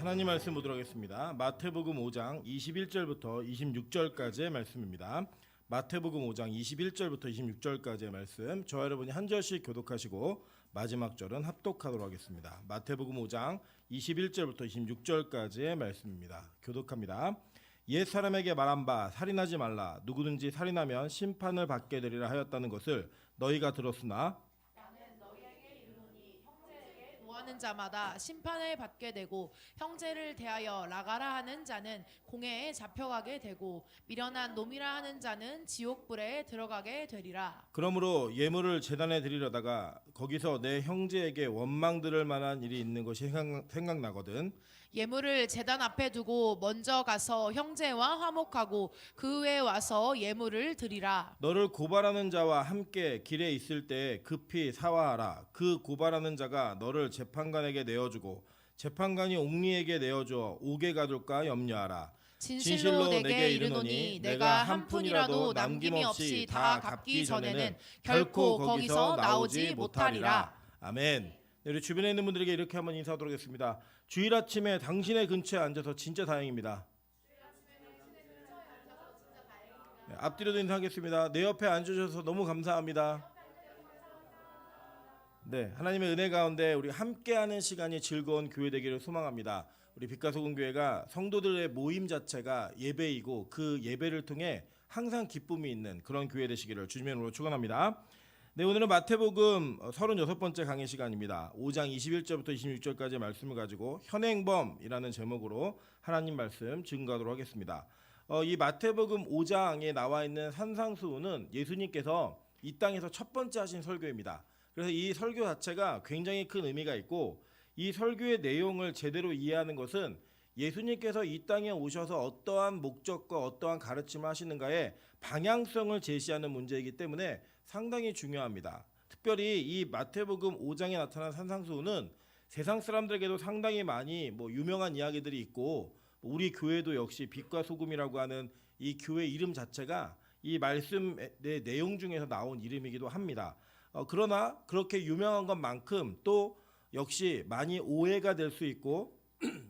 하나님 말씀 보도록 하겠습니다. 마태복음 5장 21절부터 26절까지의 말씀입니다. 마태복음 5장 21절부터 26절까지의 말씀, 저와 여러분이 한 절씩 교독하시고 마지막 절은 합독하도록 하겠습니다. 마태복음 5장 21절부터 26절까지의 말씀입니다. 교독합니다. 옛 사람에게 말한 바 살인하지 말라. 누구든지 살인하면 심판을 받게 되리라 하였다는 것을 너희가 들었으나 노하는 자마다 심판을 받게 되고 형제를 대하여 나가라 하는 자는 공회에 잡혀가게 되고 미련한 놈이라 하는 자는 지옥불에 들어가게 되리라. 그러므로 예물을 제단에 드리려다가 거기서 내 형제에게 원망 들을 만한 일이 있는 것이 생각나거든. 예물을 제단 앞에 두고 먼저 가서 형제와 화목하고 그 후에 와서 예물을 드리라. 너를 고발하는 자와 함께 길에 있을 때 급히 사화하라. 그 고발하는 자가 너를 재판관에게 내어주고 재판관이 옥리에게 내어줘 옥에 가둘까 염려하라. 진실로 내게 이르노니 내가 한 푼이라도 남김이 없이 다 갚기 전에는 결코 거기서 나오지 못하리라. 아멘. 우리 주변에 있는 분들에게 이렇게 한번 인사하도록 하겠습니다. 주일 아침에 당신의 근처에 앉아서 진짜 다행입니다. 네, 앞뒤로도 인사하겠습니다. 내 옆에 앉으셔서 너무 감사합니다. 네, 하나님의 은혜 가운데 우리 함께하는 시간이 즐거운 교회 되기를 소망합니다. 우리 빛과 소금 교회가 성도들의 모임 자체가 예배이고 그 예배를 통해 항상 기쁨이 있는 그런 교회 되시기를 주님의 이름으로 축원합니다. 네, 오늘은 마태복음 36번째 강의 시간입니다. 5장 21절부터 26절까지의 말씀을 가지고 현행범이라는 제목으로 하나님 말씀 증거하도록 하겠습니다. 이 마태복음 5장에 나와 있는 산상수훈은 예수님께서 이 땅에서 첫 번째 하신 설교입니다. 그래서 이 설교 자체가 굉장히 큰 의미가 있고 이 설교의 내용을 제대로 이해하는 것은 예수님께서 이 땅에 오셔서 어떠한 목적과 어떠한 가르침을 하시는가의 방향성을 제시하는 문제이기 때문에 상당히 중요합니다. 특별히 이 마태복음 5장에 나타난 산상수훈은 세상 사람들에게도 상당히 많이 유명한 이야기들이 있고 우리 교회도 역시 빛과 소금이라고 하는 이 교회 이름 자체가 이 말씀의 내용 중에서 나온 이름이기도 합니다. 그러나 그렇게 유명한 것만큼 또 역시 많이 오해가 될 수 있고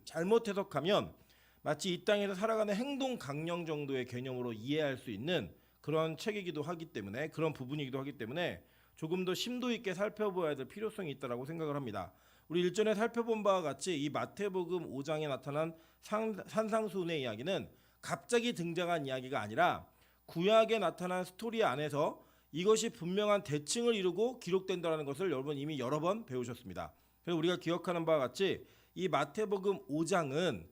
잘못 해석하면 마치 이 땅에서 살아가는 행동 강령 정도의 개념으로 이해할 수 있는 그런 책이기도 하기 때문에 그런 부분이기도 하기 때문에 조금 더 심도 있게 살펴봐야 될 필요성이 있다고 생각을 합니다. 우리 일전에 살펴본 바와 같이 이 마태복음 5장에 나타난 산상수훈의 이야기는 갑자기 등장한 이야기가 아니라 구약에 나타난 스토리 안에서 이것이 분명한 대칭을 이루고 기록된다는 것을 여러분 이미 여러 번 배우셨습니다. 그래서 우리가 기억하는 바와 같이 이 마태복음 5장은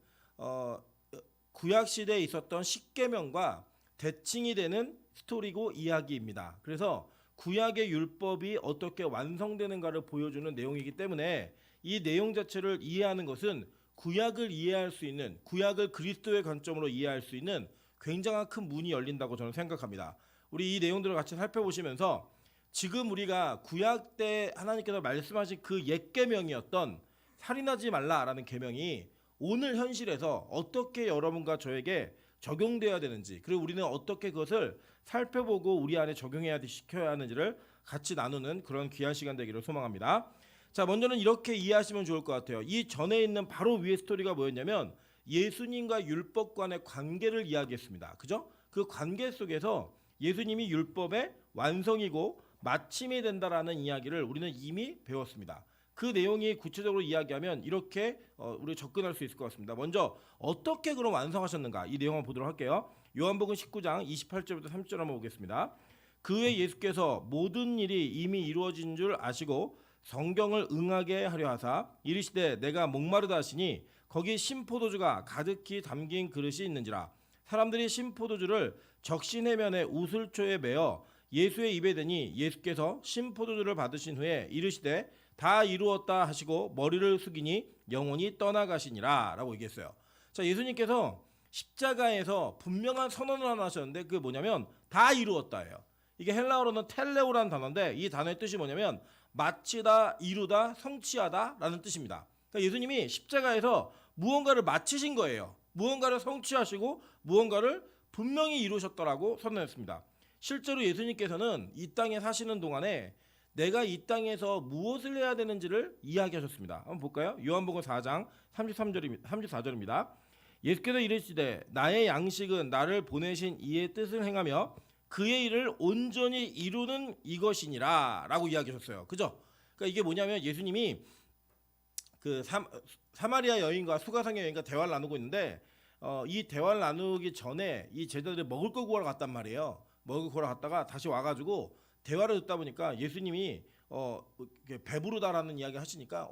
구약시대에 있었던 십계명과 대칭이 되는 스토리고 이야기입니다. 그래서 구약의 율법이 어떻게 완성되는가를 보여주는 내용이기 때문에 이 내용 자체를 이해하는 것은 구약을 이해할 수 있는, 구약을 그리스도의 관점으로 이해할 수 있는 굉장한 큰 문이 열린다고 저는 생각합니다. 우리 이 내용들을 같이 살펴보시면서 지금 우리가 구약 때 하나님께서 말씀하신 그 옛 계명이었던 살인하지 말라라는 계명이 오늘 현실에서 어떻게 여러분과 저에게 적용되어야 되는지, 그리고 우리는 어떻게 그것을 살펴보고 우리 안에 적용해야 시켜야 하는지를 같이 나누는 그런 귀한 시간 되기를 소망합니다. 자, 먼저는 이렇게 이해하시면 좋을 것 같아요. 이 전에 있는 바로 위의 스토리가 뭐였냐면 예수님과 율법관의 관계를 이야기했습니다. 그죠? 그 관계 속에서 예수님이 율법의 완성이고 마침이 된다라는 이야기를 우리는 이미 배웠습니다. 그 내용이 구체적으로 이야기하면 이렇게 우리 접근할 수 있을 것 같습니다. 먼저 어떻게 그럼 완성하셨는가 이 내용을 보도록 할게요. 요한복음 19장 28절부터 30절 한번 보겠습니다. 그 후에 예수께서 모든 일이 이미 이루어진 줄 아시고 성경을 응하게 하려 하사 이르시되 내가 목마르다 하시니 거기 신포도주가 가득히 담긴 그릇이 있는지라. 사람들이 신포도주를 적신해면에 우슬초에 매어 예수의 입에 대니 예수께서 신포도주를 받으신 후에 이르시되 다 이루었다 하시고 머리를 숙이니 영혼이 떠나가시니라 라고 얘기했어요. 자, 예수님께서 십자가에서 분명한 선언을 하나 하셨는데 그게 뭐냐면 다 이루었다예요. 이게 헬라어로는 텔레오라는 단어인데 이 단어의 뜻이 뭐냐면 마치다, 이루다, 성취하다 라는 뜻입니다. 그러니까 예수님이 십자가에서 무언가를 마치신 거예요. 무언가를 성취하시고 무언가를 분명히 이루셨다라고 선언했습니다. 실제로 예수님께서는 이 땅에 사시는 동안에 내가 이 땅에서 무엇을 해야 되는지를 이야기하셨습니다. 한번 볼까요? 요한복음 4장 34절입니다. 예수께서 이르시되 나의 양식은 나를 보내신 이의 뜻을 행하며 그의 일을 온전히 이루는 이것이니라 라고 이야기하셨어요. 그죠? 그러니까 이게 뭐냐면 예수님이 그 사마리아 여인과 수가성의 여인과 대화를 나누고 있는데 이 대화를 나누기 전에 이 제자들이 먹을 거 구하러 갔단 말이에요. 먹을 거 구하러 갔다가 다시 와가지고 대화를 듣다 보니까 예수님이 배부르다라는 이야기 하시니까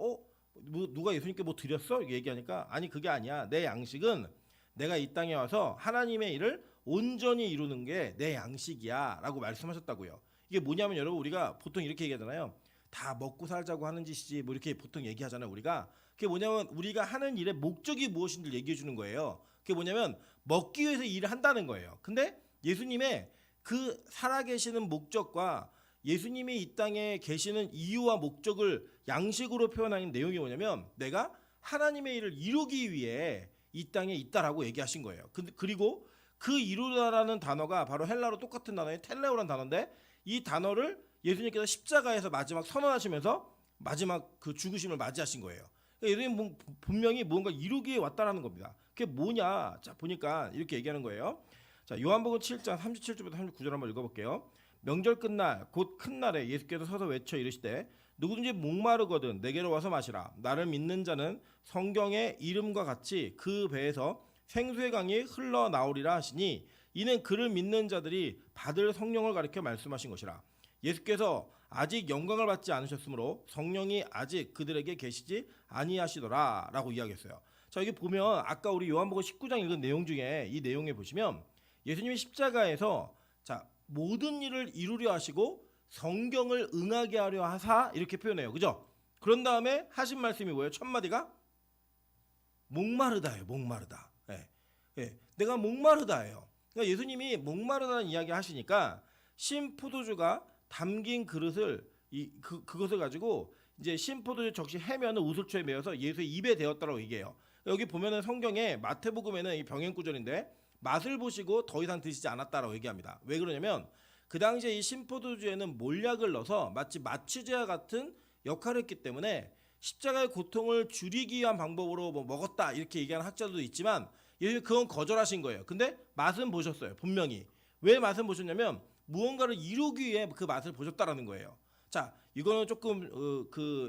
누가 예수님께 뭐 드렸어? 이렇게 얘기하니까 아니 그게 아니야. 내 양식은 내가 이 땅에 와서 하나님의 일을 온전히 이루는 게 내 양식이야 라고 말씀하셨다고요. 이게 뭐냐면 여러분 우리가 보통 이렇게 얘기하잖아요. 다 먹고 살자고 하는 짓이지 뭐 이렇게 보통 얘기하잖아요. 우리가 그게 뭐냐면 우리가 하는 일의 목적이 무엇인지를 얘기해 주는 거예요. 그게 뭐냐면 먹기 위해서 일을 한다는 거예요. 근데 예수님의 그 살아계시는 목적과 예수님이 이 땅에 계시는 이유와 목적을 양식으로 표현하는 내용이 뭐냐면 내가 하나님의 일을 이루기 위해 이 땅에 있다라고 얘기하신 거예요. 그리고 그 이루다라는 단어가 바로 헬라어로 똑같은 단어의 텔레오라는 단어인데 이 단어를 예수님께서 십자가에서 마지막 선언하시면서 마지막 그 죽으심을 맞이하신 거예요. 그러니까 예수님 분명히 무언가 이루기 위해 왔다라는 겁니다. 그게 뭐냐? 자 보니까 이렇게 얘기하는 거예요. 자 요한복음 7장 37절부터 39절 한번 읽어볼게요. 명절 끝날 곧 큰 날에 예수께서 서서 외쳐 이르시되 누구든지 목마르거든 내게로 와서 마시라. 나를 믿는 자는 성경의 이름과 같이 그 배에서 생수의 강이 흘러나오리라 하시니 이는 그를 믿는 자들이 받을 성령을 가리켜 말씀하신 것이라. 예수께서 아직 영광을 받지 않으셨으므로 성령이 아직 그들에게 계시지 아니하시더라 라고 이야기했어요. 자 여기 보면 아까 우리 요한복음 19장 읽은 내용 중에 이 내용에 보시면 예수님이 십자가에서 자 모든 일을 이루려 하시고 성경을 응하게 하려 하사 이렇게 표현해요. 그죠? 그런 다음에 하신 말씀이 뭐예요? 첫 마디가 목마르다예요. 목마르다. 내가 목마르다예요. 그러니까 예수님이 목마르다는 이야기 하시니까 신포도주가 담긴 그릇을 그것을 가지고 이제 신포도주 적시 해면을 우슬초에 메어서 예수의 입에 대었다라고 얘기해요. 여기 보면은 성경에 마태복음에는 이 병행 구절인데 맛을 보시고 더 이상 드시지 않았다라고 얘기합니다. 왜 그러냐면 그 당시에 이 신포도주에는 몰약을 넣어서 마치 마취제와 같은 역할을 했기 때문에 십자가의 고통을 줄이기 위한 방법으로 뭐 먹었다 이렇게 얘기하는 학자들도 있지만 예수님 그건 거절하신 거예요. 근데 맛은 보셨어요. 분명히. 왜 맛은 보셨냐면 무언가를 이루기 위해 그 맛을 보셨다라는 거예요. 자, 이거는 조금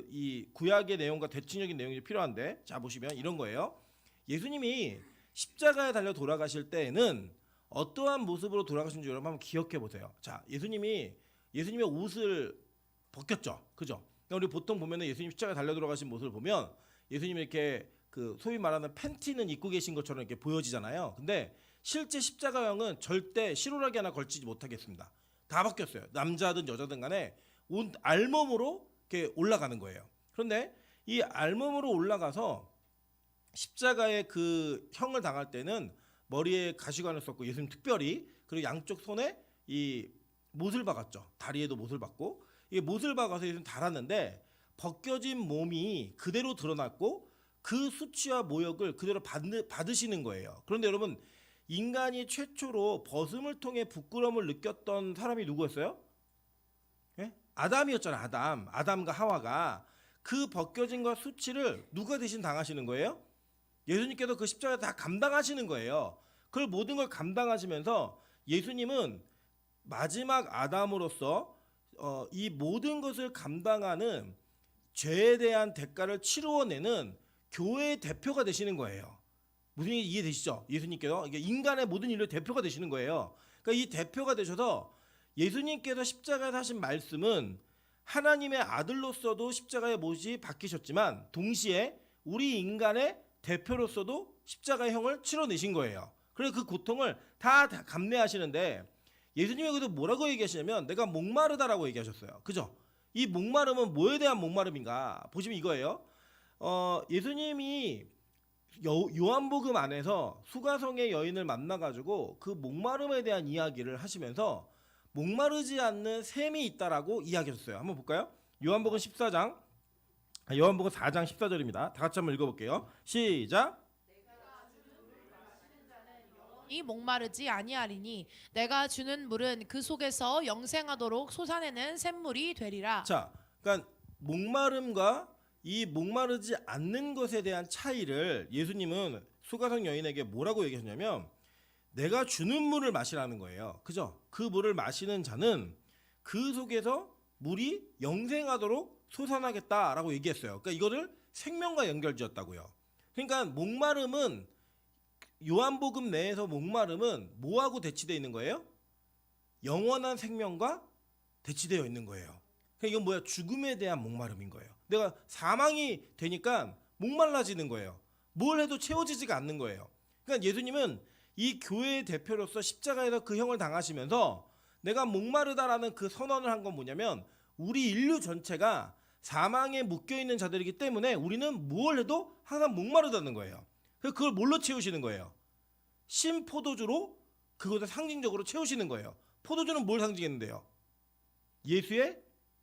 이 구약의 내용과 대칭적인 내용이 필요한데 자 보시면 이런 거예요. 예수님이 십자가에 달려 돌아가실 때에는 어떠한 모습으로 돌아가신지 여러분 한번 기억해 보세요. 자, 예수님의 옷을 벗겼죠. 그죠? 그러니까 우리 보통 보면은 예수님 십자가에 달려 돌아가신 모습을 보면 예수님이 이렇게 그 소위 말하는 팬티는 입고 계신 것처럼 이렇게 보여지잖아요. 근데 실제 십자가형은 절대 실오라기 하나 걸치지 못하겠습니다. 다 벗겼어요. 남자든 여자든 간에 온 알몸으로 이렇게 올라가는 거예요. 그런데 이 알몸으로 올라가서 십자가의 그 형을 당할 때는 머리에 가시관을 썼고 예수님 특별히 그리고 양쪽 손에 이 못을 박았죠. 다리에도 못을 박고 이 못을 박아서 예수님 달았는데 벗겨진 몸이 그대로 드러났고 그 수치와 모욕을 그대로 받으시는 거예요. 그런데 여러분 인간이 최초로 벗음을 통해 부끄러움을 느꼈던 사람이 누구였어요? 예? 아담이었잖아요. 아담과 하와가 그 벗겨진 것 수치를 누가 대신 당하시는 거예요? 예수님께서 그 십자가 다 감당하시는 거예요. 그 모든 걸 감당하시면서 예수님은 마지막 아담으로서 이 모든 것을 감당하는 죄에 대한 대가를 치루어내는 교회의 대표가 되시는 거예요. 무슨 얘기 이해되시죠? 예수님께서 이게 인간의 모든 인류의 대표가 되시는 거예요. 그러니까 이 대표가 되셔서 예수님께서 십자가에서 하신 말씀은 하나님의 아들로서도 십자가의 못이 박히셨지만 동시에 우리 인간의 대표로서도 십자가의 형을 치러내신 거예요. 그래서 그 고통을 다 감내하시는데 예수님이 그래도 뭐라고 얘기하시냐면 내가 목마르다라고 얘기하셨어요. 그죠? 이 목마름은 뭐에 대한 목마름인가? 보시면 이거예요. 예수님이 요한복음 안에서 수가성의 여인을 만나가지고 그 목마름에 대한 이야기를 하시면서 목마르지 않는 샘이 있다라고 이야기하셨어요. 한번 볼까요? 요한복음 4장 14절입니다. 다 같이 한번 읽어볼게요. 시작. 이 목마르지 아니하리니 내가 주는 물은 그 속에서 영생하도록 솟아내는 샘물이 되리라. 자, 그러니까 목마름과 이 목마르지 않는 것에 대한 차이를 예수님은 수가성 여인에게 뭐라고 얘기하셨냐면 내가 주는 물을 마시라는 거예요. 그죠? 그 물을 마시는 자는 그 속에서 물이 영생하도록 솟아나겠다라고 얘기했어요. 그러니까 이거를 생명과 연결지었다고요. 그러니까 목마름은 요한복음 내에서 목마름은 뭐하고 대치되어 있는 거예요? 영원한 생명과 대치되어 있는 거예요. 그러니까 이건 뭐야? 죽음에 대한 목마름인 거예요. 내가 사망이 되니까 목말라지는 거예요. 뭘 해도 채워지지가 않는 거예요. 그러니까 예수님은 이 교회의 대표로서 십자가에서 그 형을 당하시면서 내가 목마르다라는 그 선언을 한 건 뭐냐면 우리 인류 전체가 사망에 묶여있는 자들이기 때문에 우리는 뭘 해도 항상 목마르다는 거예요. 그래서 그걸 뭘로 채우시는 거예요? 신포도주로 그것을 상징적으로 채우시는 거예요. 포도주는 뭘 상징했는데요? 예수의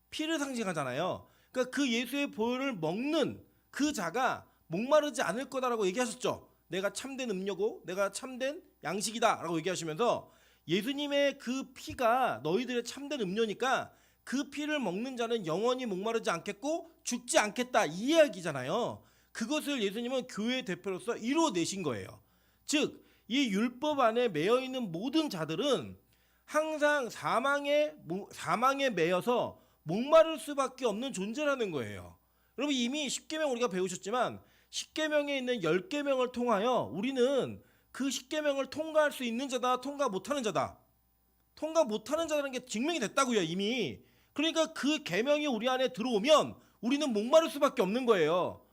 피를 상징하잖아요. 그러니까 그 예수의 보혈을 먹는 그 자가 목마르지 않을 거다라고 얘기하셨죠. 내가 참된 음료고 내가 참된 양식이다라고 얘기하시면서 예수님의 그 피가 너희들의 참된 음료니까 그 피를 먹는 자는 영원히 목마르지 않겠고 죽지 않겠다 이 이야기잖아요. 그것을 예수님은 교회의 대표로서 이루어내신 거예요. 즉 이 율법 안에 매여 있는 모든 자들은 항상 사망에 매여서 목마를 수밖에 없는 존재라는 거예요. 여러분 이미 십계명 우리가 배우셨지만 십계명에 있는 10계명을 통하여 우리는 그 십계명을 통과할 수 있는 자다, 통과 못하는 자다. 통과 못하는 자라는 게 증명이 됐다고요 이미. 그러니까 그 계명이 우리 안에 들어오면 우리는 목마를 수밖에 없는 거예요.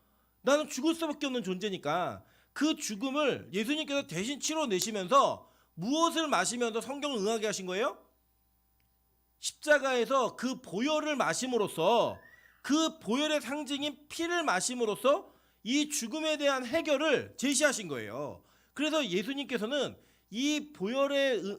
나는 죽을 수밖에 없는 존재니까 그 죽음을 예수님께서 대신 치러내시면서 무엇을 마시면서 성경을 응하게 하신 거예요? 십자가에서 그 보혈을 마심으로써 그 보혈의 상징인 피를 마심으로써 이 죽음에 대한 해결을 제시하신 거예요. 그래서 예수님께서는 이 보혈의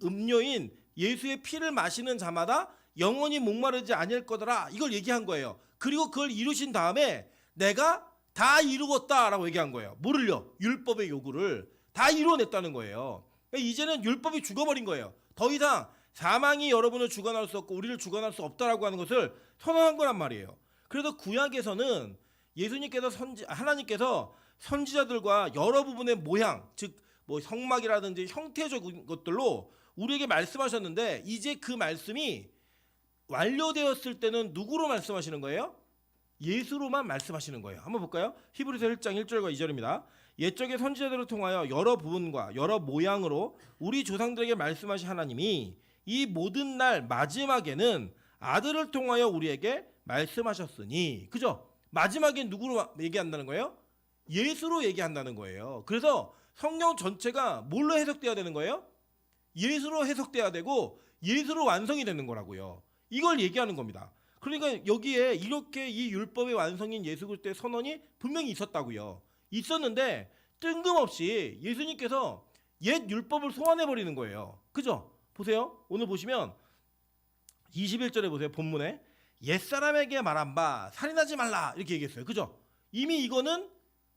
음료인 예수의 피를 마시는 자마다 영원히 목마르지 아니할 거더라 이걸 얘기한 거예요. 그리고 그걸 이루신 다음에 내가 다 이루었다라고 얘기한 거예요. 뭐를요? 율법의 요구를 다 이루어냈다는 거예요. 그러니까 이제는 율법이 죽어버린 거예요. 더 이상 사망이 여러분을 주관할 수 없고 우리를 주관할 수 없다라고 하는 것을 선언한 거란 말이에요. 그래서 구약에서는 예수님께서 하나님께서 선지자들과 여러 부분의 모양, 즉 뭐 성막이라든지 형태적인 것들로 우리에게 말씀하셨는데 이제 그 말씀이 완료되었을 때는 누구로 말씀하시는 거예요? 예수로만 말씀하시는 거예요. 한번 볼까요? 히브리서 1장 1절과 2절입니다. 옛적의 선지자들을 통하여 여러 부분과 여러 모양으로 우리 조상들에게 말씀하신 하나님이 이 모든 날 마지막에는 아들을 통하여 우리에게 말씀하셨으니, 그죠? 마지막에 누구로 얘기한다는 거예요? 예수로 얘기한다는 거예요. 그래서 성경 전체가 뭘로 해석돼야 되는 거예요? 예수로 해석돼야 되고 예수로 완성이 되는 거라고요. 이걸 얘기하는 겁니다. 그러니까 여기에 이렇게 이 율법의 완성인 예수 그리스도의 선언이 분명히 있었다고요. 있었는데 뜬금없이 예수님께서 옛 율법을 소환해 버리는 거예요. 그죠? 보세요. 오늘 보시면 21절에 보세요. 본문에 옛사람에게 말한 바 살인하지 말라 이렇게 얘기했어요. 그죠? 이미 이거는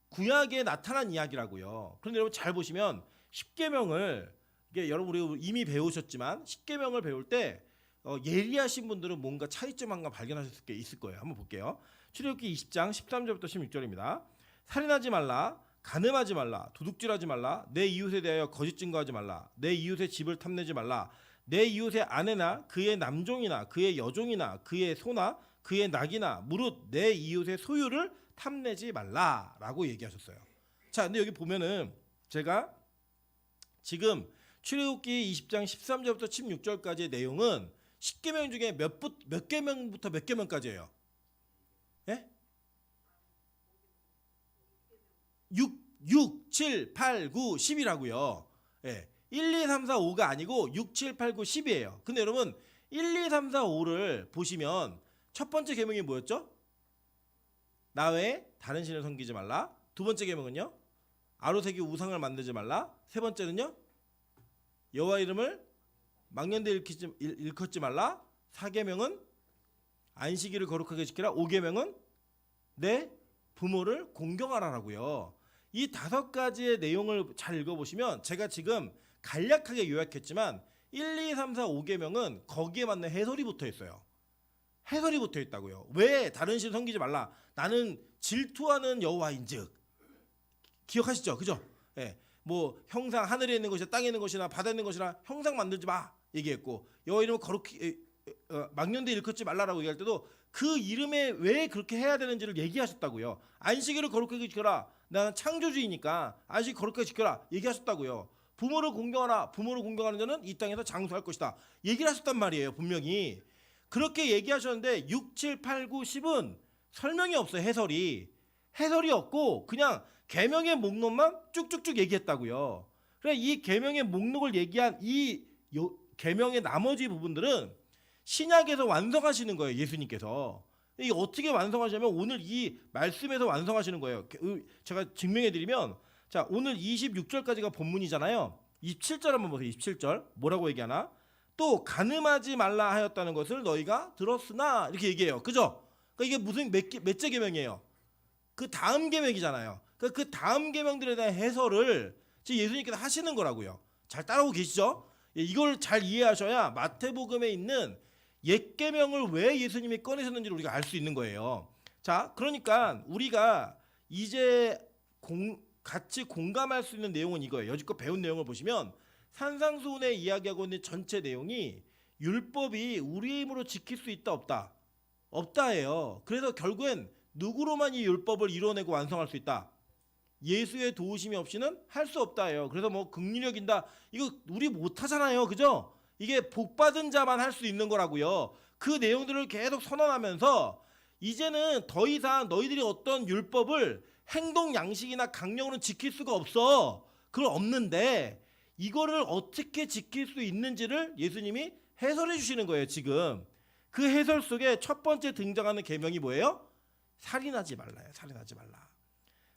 구약에 나타난 이야기라고요. 그런데 여러분 잘 보시면 십계명을 이게 여러분 우리 이미 배우셨지만 십계명을 배울 때 예리하신 분들은 뭔가 차이점 하나 발견하셨을 게 있을 거예요. 한번 볼게요. 출애굽기 20장 13절부터 16절입니다. 살인하지 말라, 간음하지 말라, 도둑질하지 말라, 내 이웃에 대하여 거짓 증거하지 말라, 내 이웃의 집을 탐내지 말라, 내 이웃의 아내나 그의 남종이나 그의 여종이나 그의 소나 그의 낙이나 무릇 내 이웃의 소유를 탐내지 말라라고 얘기하셨어요. 자, 근데 여기 보면은 제가 지금 출애굽기 20장 13절부터 16절까지의 내용은 10계명 중에 몇 계명부터 몇 계명까지예요? 예? 6, 7, 8, 9, 10이라고요. 예. 1, 2, 3, 4, 5가 아니고 6, 7, 8, 9, 10이에요. 근데 여러분 1, 2, 3, 4, 5를 보시면 첫 번째 계명이 뭐였죠? 나 외에 다른 신을 섬기지 말라. 두 번째 계명은요? 아로새기 우상을 만들지 말라. 세 번째는요? 여호와 이름을 망년대 일컫지 말라. 4계명은 안식일을 거룩하게 지키라. 5계명은 내 부모를 공경하라라고요. 이 5가지의 내용을 잘 읽어보시면 제가 지금 간략하게 요약했지만 1, 2, 3, 4, 5계명은 거기에 맞는 해설이 붙어 있어요. 해설이 붙어 있다고요. 왜 다른 신 섬기지 말라? 나는 질투하는 여호와인즉. 기억하시죠? 그죠? 예. 뭐 형상 하늘에 있는 것이나 땅에 있는 것이나 바다에 있는 것이나 형상 만들지 마 얘기했고, 여호와 이름을 거룩히 망령되이 일컫지 말라라고 얘기할 때도 그 이름에 왜 그렇게 해야 되는지를 얘기하셨다고요. 안식일을 거룩하게 지켜라. 나는 창조주이니까 안식 거룩하게 지켜라 얘기하셨다고요. 부모를 공경하라. 부모를 공경하는 자는 이 땅에서 장수할 것이다 얘기를 하셨단 말이에요. 분명히 그렇게 얘기하셨는데 6, 7, 8, 9, 10은 설명이 없어요. 해설이 없고 그냥 계명의 목록만 쭉쭉쭉 얘기했다고요. 그래 이 계명의 목록을 얘기한 이 계명의 나머지 부분들은 신약에서 완성하시는 거예요. 예수님께서. 이게 어떻게 완성하시냐면 오늘 이 말씀에서 완성하시는 거예요. 제가 증명해 드리면, 자, 오늘 26절까지가 본문이잖아요. 27절 한번 보세요. 27절 뭐라고 얘기하나? 또 간음하지 말라 하였다는 것을 너희가 들었으나 이렇게 얘기해요. 그죠? 그러니까 이게 무슨 몇째 계명이에요? 그 다음 계명이잖아요. 그러니까 그 다음 계명들에 대한 해설을 지금 예수님께서 하시는 거라고요. 잘 따라오고 계시죠? 이걸 잘 이해하셔야 마태복음에 있는 옛 계명을 왜 예수님이 꺼내셨는지를 우리가 알 수 있는 거예요. 자, 그러니까 우리가 이제 같이 공감할 수 있는 내용은 이거예요. 여지껏 배운 내용을 보시면 산상수훈에 이야기하고 있는 전체 내용이 율법이 우리의 힘으로 지킬 수 있다 없다? 없다예요. 그래서 결국엔 누구로만 이 율법을 이뤄내고 완성할 수 있다? 예수의 도우심이 없이는 할 수 없다예요. 그래서 뭐 긍휼력인다 이거 우리 못하잖아요. 그죠? 이게 복받은 자만 할 수 있는 거라고요. 그 내용들을 계속 선언하면서 이제는 더 이상 너희들이 어떤 율법을 행동 양식이나 강령으로 지킬 수가 없어. 그건 없는데 이거를 어떻게 지킬 수 있는지를 예수님이 해설해 주시는 거예요. 지금 그 해설 속에 첫 번째 등장하는 계명이 뭐예요? 살인하지 말라요. 살인하지 말라.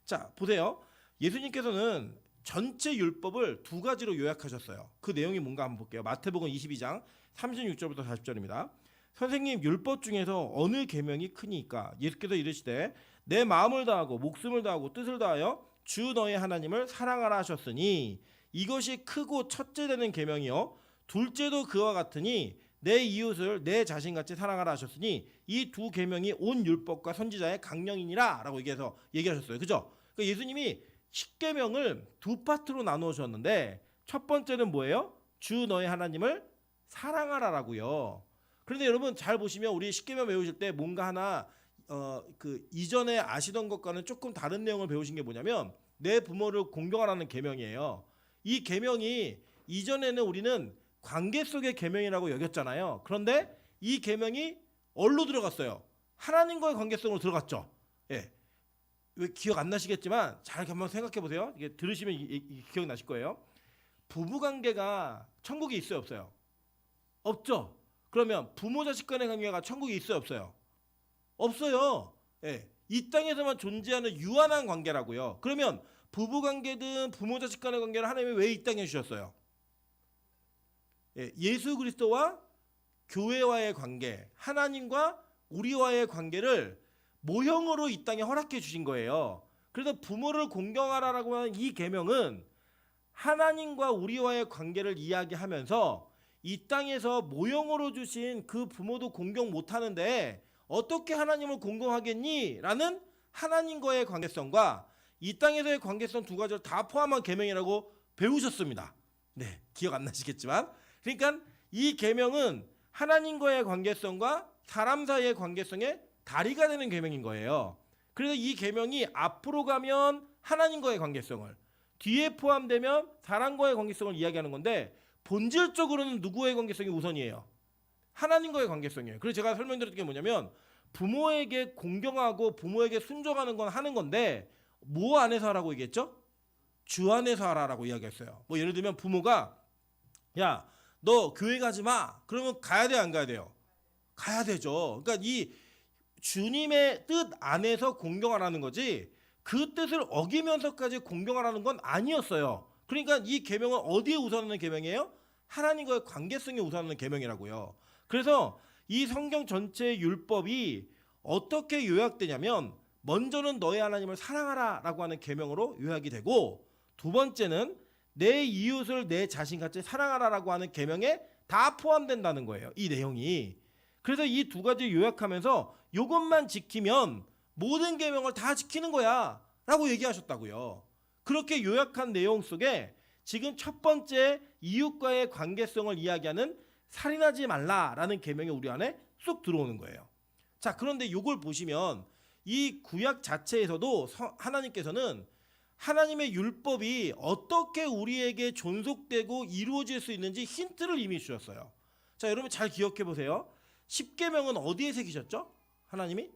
자, 보세요. 예수님께서는 전체 율법을 2가지로 요약하셨어요. 그 내용이 뭔가 한번 볼게요. 마태복음 22장 36절부터 40절입니다. 선생님, 율법 중에서 어느 계명이 크니까? 예수께서 이르시되 내 마음을 다하고 목숨을 다하고 뜻을 다하여 주 너의 하나님을 사랑하라 하셨으니 이것이 크고 첫째 되는 계명이요 둘째도 그와 같으니 내 이웃을 내 자신같이 사랑하라 하셨으니 이 2계명이 온 율법과 선지자의 강령이니라 라고 얘기하셨어요. 그죠? 그러니까 예수님이 10계명을 2파트로 나누셨는데 첫 번째는 뭐예요? 주 너의 하나님을 사랑하라라고요. 그런데 여러분 잘 보시면 우리 10계명 배우실 때 뭔가 하나 그 이전에 아시던 것과는 조금 다른 내용을 배우신 게 뭐냐면 내 부모를 공경하라는 계명이에요. 이 계명이 이전에는 우리는 관계 속의 계명이라고 여겼잖아요. 그런데 이 계명이 어디로 들어갔어요? 하나님과의 관계성으로 들어갔죠. 예. 왜 기억 안 나시겠지만 잘 한번 생각해 보세요. 이게 들으시면 기억 나실 거예요. 부부 관계가 천국에 있어요, 없어요? 없죠. 그러면 부모 자식 간의 관계가 천국에 있어요, 없어요? 없어요. 예. 이 땅에서만 존재하는 유한한 관계라고요. 그러면 부부 관계든 부모 자식 간의 관계를 하나님이 왜 이 땅에 주셨어요? 예. 예수 그리스도와 교회와의 관계, 하나님과 우리와의 관계를 모형으로 이 땅에 허락해 주신 거예요. 그래서 부모를 공경하라라고 하는 이 계명은 하나님과 우리와의 관계를 이야기하면서 이 땅에서 모형으로 주신 그 부모도 공경 못하는데 어떻게 하나님을 공경하겠니? 라는 하나님과의 관계성과 이 땅에서의 관계성 2가지를 다 포함한 계명이라고 배우셨습니다. 네, 기억 안 나시겠지만 그러니까 이 계명은 하나님과의 관계성과 사람 사이의 관계성에 다리가 되는 계명인 거예요. 그래서 이 계명이 앞으로 가면 하나님과의 관계성을, 뒤에 포함되면 사람과의 관계성을 이야기하는 건데 본질적으로는 누구의 관계성이 우선이에요? 하나님과의 관계성이에요. 그래서 제가 설명드렸던 게 뭐냐면 부모에게 공경하고 부모에게 순종하는 건 하는 건데 뭐 안에서 하라고 얘기했죠? 주 안에서 하라라고 이야기했어요. 뭐 예를 들면 부모가 야, 너 교회 가지 마. 그러면 가야 돼요, 안 가야 돼요? 가야 되죠. 그러니까 이 주님의 뜻 안에서 공경하라는 거지 그 뜻을 어기면서까지 공경하라는 건 아니었어요. 그러니까 이 계명은 어디에 우선하는 계명이에요? 하나님과의 관계성에 우선하는 계명이라고요. 그래서 이 성경 전체의 율법이 어떻게 요약되냐면 먼저는 너의 하나님을 사랑하라라고 하는 계명으로 요약이 되고, 두 번째는 내 이웃을 내 자신같이 사랑하라라고 하는 계명에 다 포함된다는 거예요, 이 내용이. 그래서 이 두 가지 요약하면서 이것만 지키면 모든 계명을 다 지키는 거야 라고 얘기하셨다고요. 그렇게 요약한 내용 속에 지금 첫 번째 이웃과의 관계성을 이야기하는 살인하지 말라라는 계명이 우리 안에 쏙 들어오는 거예요. 자, 그런데 이걸 보시면 이 구약 자체에서도 하나님께서는 하나님의 율법이 어떻게 우리에게 존속되고 이루어질 수 있는지 힌트를 이미 주셨어요. 자, 여러분 잘 기억해 보세요. 십계명은 어디에 새기셨죠? 하나님이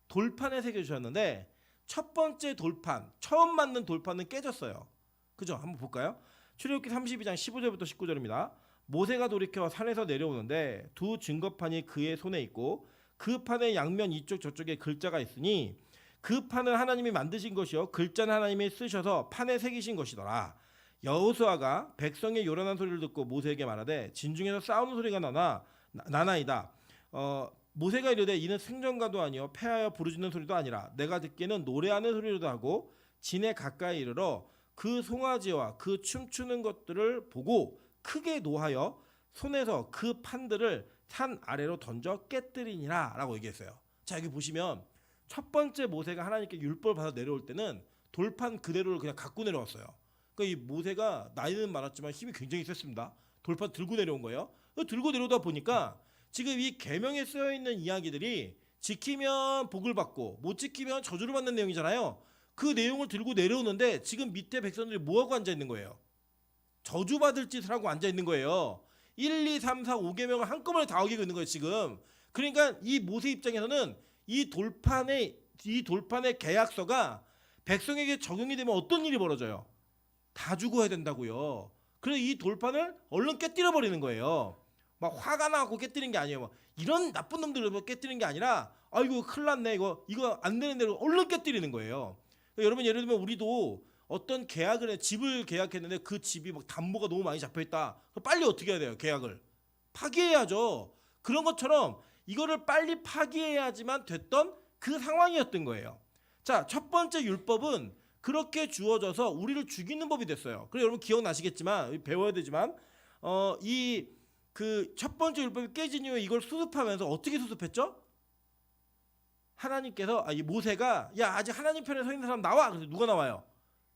돌판에 새겨주셨는데 첫 번째 돌판, 처음 만든 돌판은 깨졌어요. 그죠? 한번 볼까요? 출애굽기 32장 15절부터 19절입니다. 모세가 돌이켜 산에서 내려오는데 두 증거판이 그의 손에 있고 그 판의 양면 이쪽 저쪽에 글자가 있으니 그 판을 하나님이 만드신 것이요 글자는 하나님이 쓰셔서 판에 새기신 것이더라. 여호수아가 백성의 요란한 소리를 듣고 모세에게 말하되 진중에서 싸우는 소리가 나나이다. 모세가 이르되 이는 승전가도 아니요 패하여 부르짖는 소리도 아니라 내가 듣기에는 노래하는 소리로도 하고 진에 가까이 이르러 그 송아지와 그 춤추는 것들을 보고 크게 노하여 손에서 그 판들을 산 아래로 던져 깨뜨리니라 라고 얘기했어요. 자, 여기 보시면 첫 번째 모세가 하나님께 율법을 받아 내려올 때는 돌판 그대로를 그냥 갖고 내려왔어요. 그러니까 이 모세가 나이는 많았지만 힘이 굉장히 셌습니다. 돌판 들고 내려온 거예요. 들고 내려오다 보니까 지금 이 계명에 쓰여 있는 이야기들이 지키면 복을 받고 못 지키면 저주를 받는 내용이잖아요. 그 내용을 들고 내려오는데 지금 밑에 백성들이 뭐하고 앉아 있는 거예요? 저주받을 짓을 하고 앉아 있는 거예요. 1, 2, 3, 4, 5계명을 한꺼번에 다 어기고 있는 거예요, 지금. 그러니까 이 모세 입장에서는 이 돌판의 계약서가 백성에게 적용이 되면 어떤 일이 벌어져요? 다 죽어야 된다고요. 그래서 이 돌판을 얼른 깨뜨려 버리는 거예요. 막 화가 나고 깨뜨린 게 아니에요. 막 이런 나쁜 놈들을 깨뜨린 게 아니라 아이고 큰일 났네 이거 안 되는 대로 얼른 깨뜨리는 거예요. 그러니까 여러분 예를 들면 우리도 어떤 계약을 해 집을 계약했는데 그 집이 막 담보가 너무 많이 잡혀 있다. 빨리 어떻게 해야 돼요? 계약을 파기해야죠. 그런 것처럼 이거를 빨리 파기해야지만 됐던 그 상황이었던 거예요. 자, 첫 번째 율법은 그렇게 주어져서 우리를 죽이는 법이 됐어요. 그래서 여러분 기억나시겠지만 배워야 되지만 이 그 첫 번째 율법이 깨진 이후에 이걸 수습하면서 어떻게 수습했죠? 하나님께서 이 모세가 야 아직 하나님 편에 서 있는 사람 나와. 그래서 누가 나와요?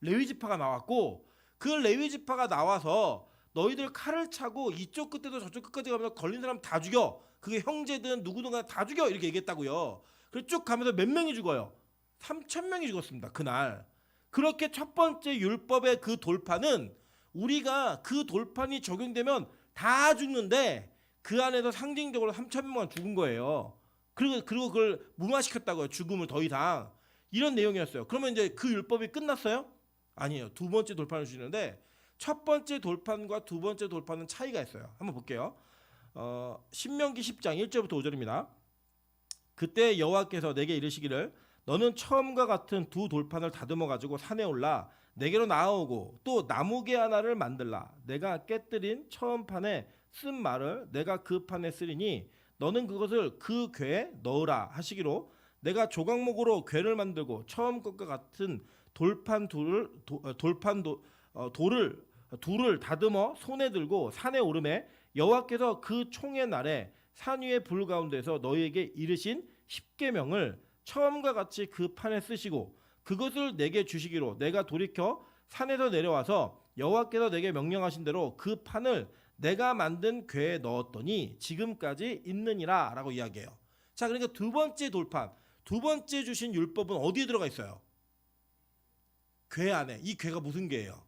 레위 지파가 나왔고 그 레위 지파가 나와서 너희들 칼을 차고 이쪽 끝에도 저쪽 끝까지 가면서 걸린 사람 다 죽여. 그게 형제든 누구든 간에 다 죽여 이렇게 얘기했다고요. 그래서 쭉 가면서 몇 명이 죽어요? 3,000명이 죽었습니다. 그날. 그렇게 첫 번째 율법의 그 돌판은 우리가 그 돌판이 적용되면 다 죽는데 그 안에서 상징적으로 3,000명만 죽은 거예요. 그리고 그걸 무마시켰다고요. 죽음을 더 이상. 이런 내용이었어요. 그러면 이제 그 율법이 끝났어요? 아니에요. 두 번째 돌판을 주시는데 첫 번째 돌판과 두 번째 돌판은 차이가 있어요. 한번 볼게요. 신명기 10장 1절부터 5절입니다. 그때 여호와께서 내게 이르시기를 너는 처음과 같은 두 돌판을 다듬어 가지고 산에 올라 내게로 나아오고 또 나무개 하나를 만들라. 내가 깨뜨린 처음 판에 쓴 말을 내가 그 판에 쓰리니 너는 그것을 그 궤에 넣으라 하시기로 내가 조각목으로 궤를 만들고 처음 것과 같은 돌을 다듬어 손에 들고 산에 오르매 여호와께서 그 총의 날에 산 위의 불 가운데서 너희에게 이르신 십계명을 처음과 같이 그 판에 쓰시고 그것을 내게 주시기로 내가 돌이켜 산에서 내려와서 여호와께서 내게 명령하신 대로 그 판을 내가 만든 궤에 넣었더니 지금까지 있느니라 라고 이야기해요. 자, 그러니까 두 번째 돌판, 두 번째 주신 율법은 어디에 들어가 있어요? 궤 안에. 이 궤가 무슨 궤예요?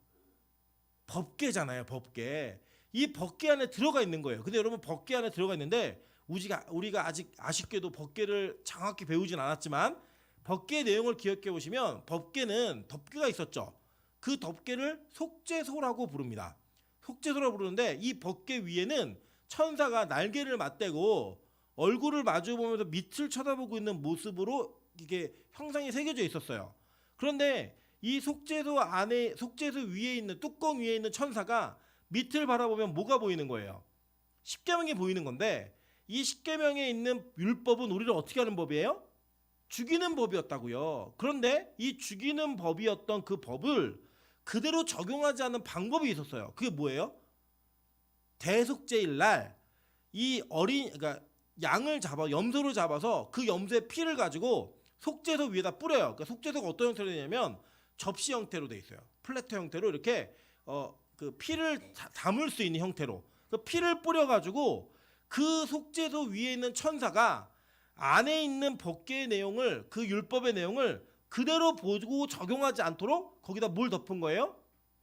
법궤잖아요. 법궤. 이 법궤 안에 들어가 있는 거예요. 근데 여러분 법궤 안에 들어가 있는데 우리가 아직 아쉽게도 법궤를 정확히 배우진 않았지만 법궤 내용을 기억해 보시면 법궤는 덮개가 있었죠. 그 덮개를 속죄소라고 부릅니다. 속죄소라고 부르는데 이 법궤 위에는 천사가 날개를 맞대고 얼굴을 마주 보면서 밑을 쳐다보고 있는 모습으로 이게 형상이 새겨져 있었어요. 그런데 이 속죄소 위에 있는 뚜껑 위에 있는 천사가 밑을 바라보면 뭐가 보이는 거예요? 십계명이 보이는 건데 이 십계명에 있는 율법은 우리를 어떻게 하는 법이에요? 죽이는 법이었다고요. 그런데 이 죽이는 법이었던 그 법을 그대로 적용하지 않는 방법이 있었어요. 그게 뭐예요? 대속죄일 날 이 그러니까 양을 잡아 염소를 잡아서 그 염소의 피를 가지고 속죄소 위에다 뿌려요. 그러니까 속죄소가 어떤 형태로 되냐면 접시 형태로 돼 있어요. 플래터 형태로 이렇게 그 피를 담을 수 있는 형태로 그 피를 뿌려가지고 그 속죄소 위에 있는 천사가 안에 있는 법계의 내용을 그 율법의 내용을 그대로 보고 적용하지 않도록 거기다 뭘 덮은 거예요?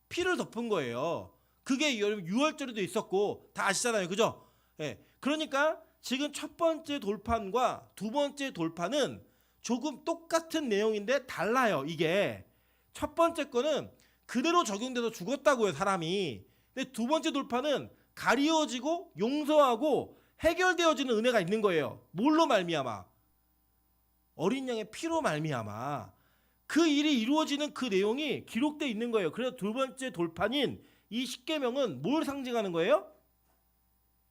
피를 덮은 거예요. 그게 여러분 유월절에도 있었고 다 아시잖아요, 그죠? 예. 그러니까 지금 첫 번째 돌판과 두 번째 돌판은 조금 똑같은 내용인데 달라요. 이게 첫 번째 거는 그대로 적용돼서 죽었다고요, 사람이. 근데 두 번째 돌판은 가리워지고 용서하고 해결되어지는 은혜가 있는 거예요. 뭘로 말미암아? 어린 양의 피로 말미암아. 그 일이 이루어지는 그 내용이 기록되어 있는 거예요. 그래서 두 번째 돌판인 이 십계명은 뭘 상징하는 거예요?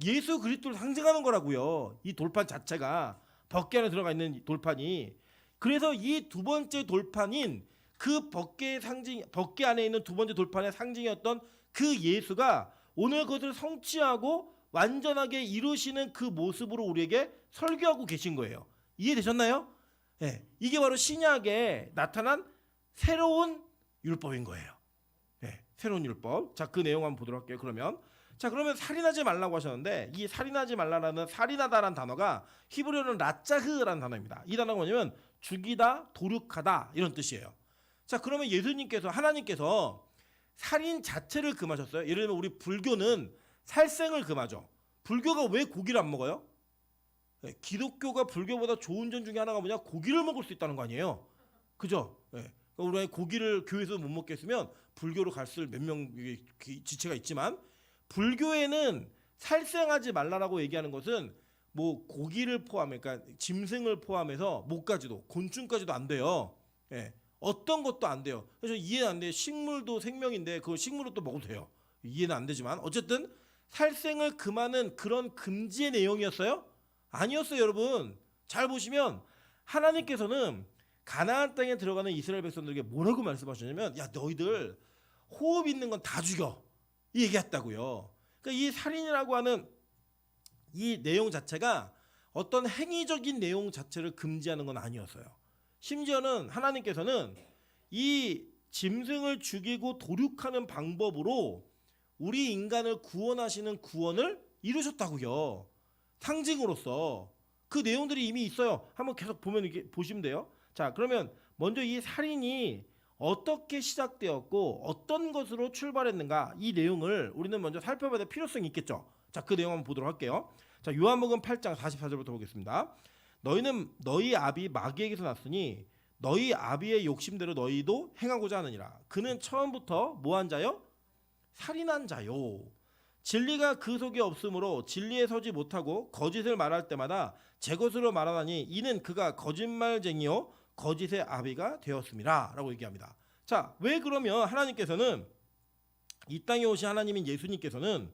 예수 그리스도를 상징하는 거라고요. 이 돌판 자체가 법궤 안에 들어가 있는 돌판이. 그래서 이 두 번째 돌판인 그 법궤 안에 있는 두 번째 돌판의 상징이었던 그 예수가 오늘 그것을 성취하고 완전하게 이루시는 그 모습으로 우리에게 설교하고 계신 거예요. 이해되셨나요? 네, 이게 바로 신약에 나타난 새로운 율법인 거예요. 네, 새로운 율법. 자, 그 내용 한번 보도록 할게요. 그러면 살인하지 말라고 하셨는데 이 살인하지 말라라는 살인하다라는 단어가 히브리어는 라짜흐라는 단어입니다. 이 단어가 뭐냐면 죽이다, 도륙하다 이런 뜻이에요. 자, 그러면 하나님께서 살인 자체를 금하셨어요. 예를 들면 우리 불교는 살생을 금하죠. 불교가 왜 고기를 안 먹어요? 네, 기독교가 불교보다 좋은 점 중에 하나가 뭐냐? 고기를 먹을 수 있다는 거 아니에요. 그죠? 네. 우리가 고기를 교회에서 못 먹겠으면 불교로 갔을 몇 명 지체가 있지만 불교에는 살생하지 말라라고 얘기하는 것은 뭐 고기를 포함해, 그러니까 짐승을 포함해서 목까지도 곤충까지도 안 돼요. 예, 어떤 것도 안 돼요. 그래서 이해는 안 돼요. 식물도 생명인데 그걸 식물로 또 먹어도 돼요. 이해는 안 되지만 어쨌든 살생을 금하는 그런 금지의 내용이었어요? 아니었어요, 여러분. 잘 보시면 하나님께서는 가나안 땅에 들어가는 이스라엘 백성들에게 뭐라고 말씀하셨냐면 야, 너희들 호흡 있는 건 다 죽여. 이 얘기했다고요. 그러니까 이 살인이라고 하는 이 내용 자체가 어떤 행위적인 내용 자체를 금지하는 건 아니었어요. 심지어는 하나님께서는 이 짐승을 죽이고 도륙하는 방법으로 우리 인간을 구원하시는 구원을 이루셨다고요. 상징으로서 그 내용들이 이미 있어요. 한번 계속 보시면 돼요. 자, 그러면 먼저 이 살인이 어떻게 시작되었고 어떤 것으로 출발했는가 이 내용을 우리는 먼저 살펴봐야 될 필요성이 있겠죠. 자, 그 내용 한번 보도록 할게요. 자, 요한복음 8장 44절부터 보겠습니다. 너희는 너희 아비 마귀에게서 났으니 너희 아비의 욕심대로 너희도 행하고자 하느니라. 그는 처음부터 뭐한 자요? 살인한 자요. 진리가 그 속에 없으므로 진리에 서지 못하고 거짓을 말할 때마다 제 것으로 말하나니 이는 그가 거짓말쟁이요 거짓의 아비가 되었습니다 라고 얘기합니다. 자, 왜 그러면 하나님께서는 이 땅에 오신 하나님인 예수님께서는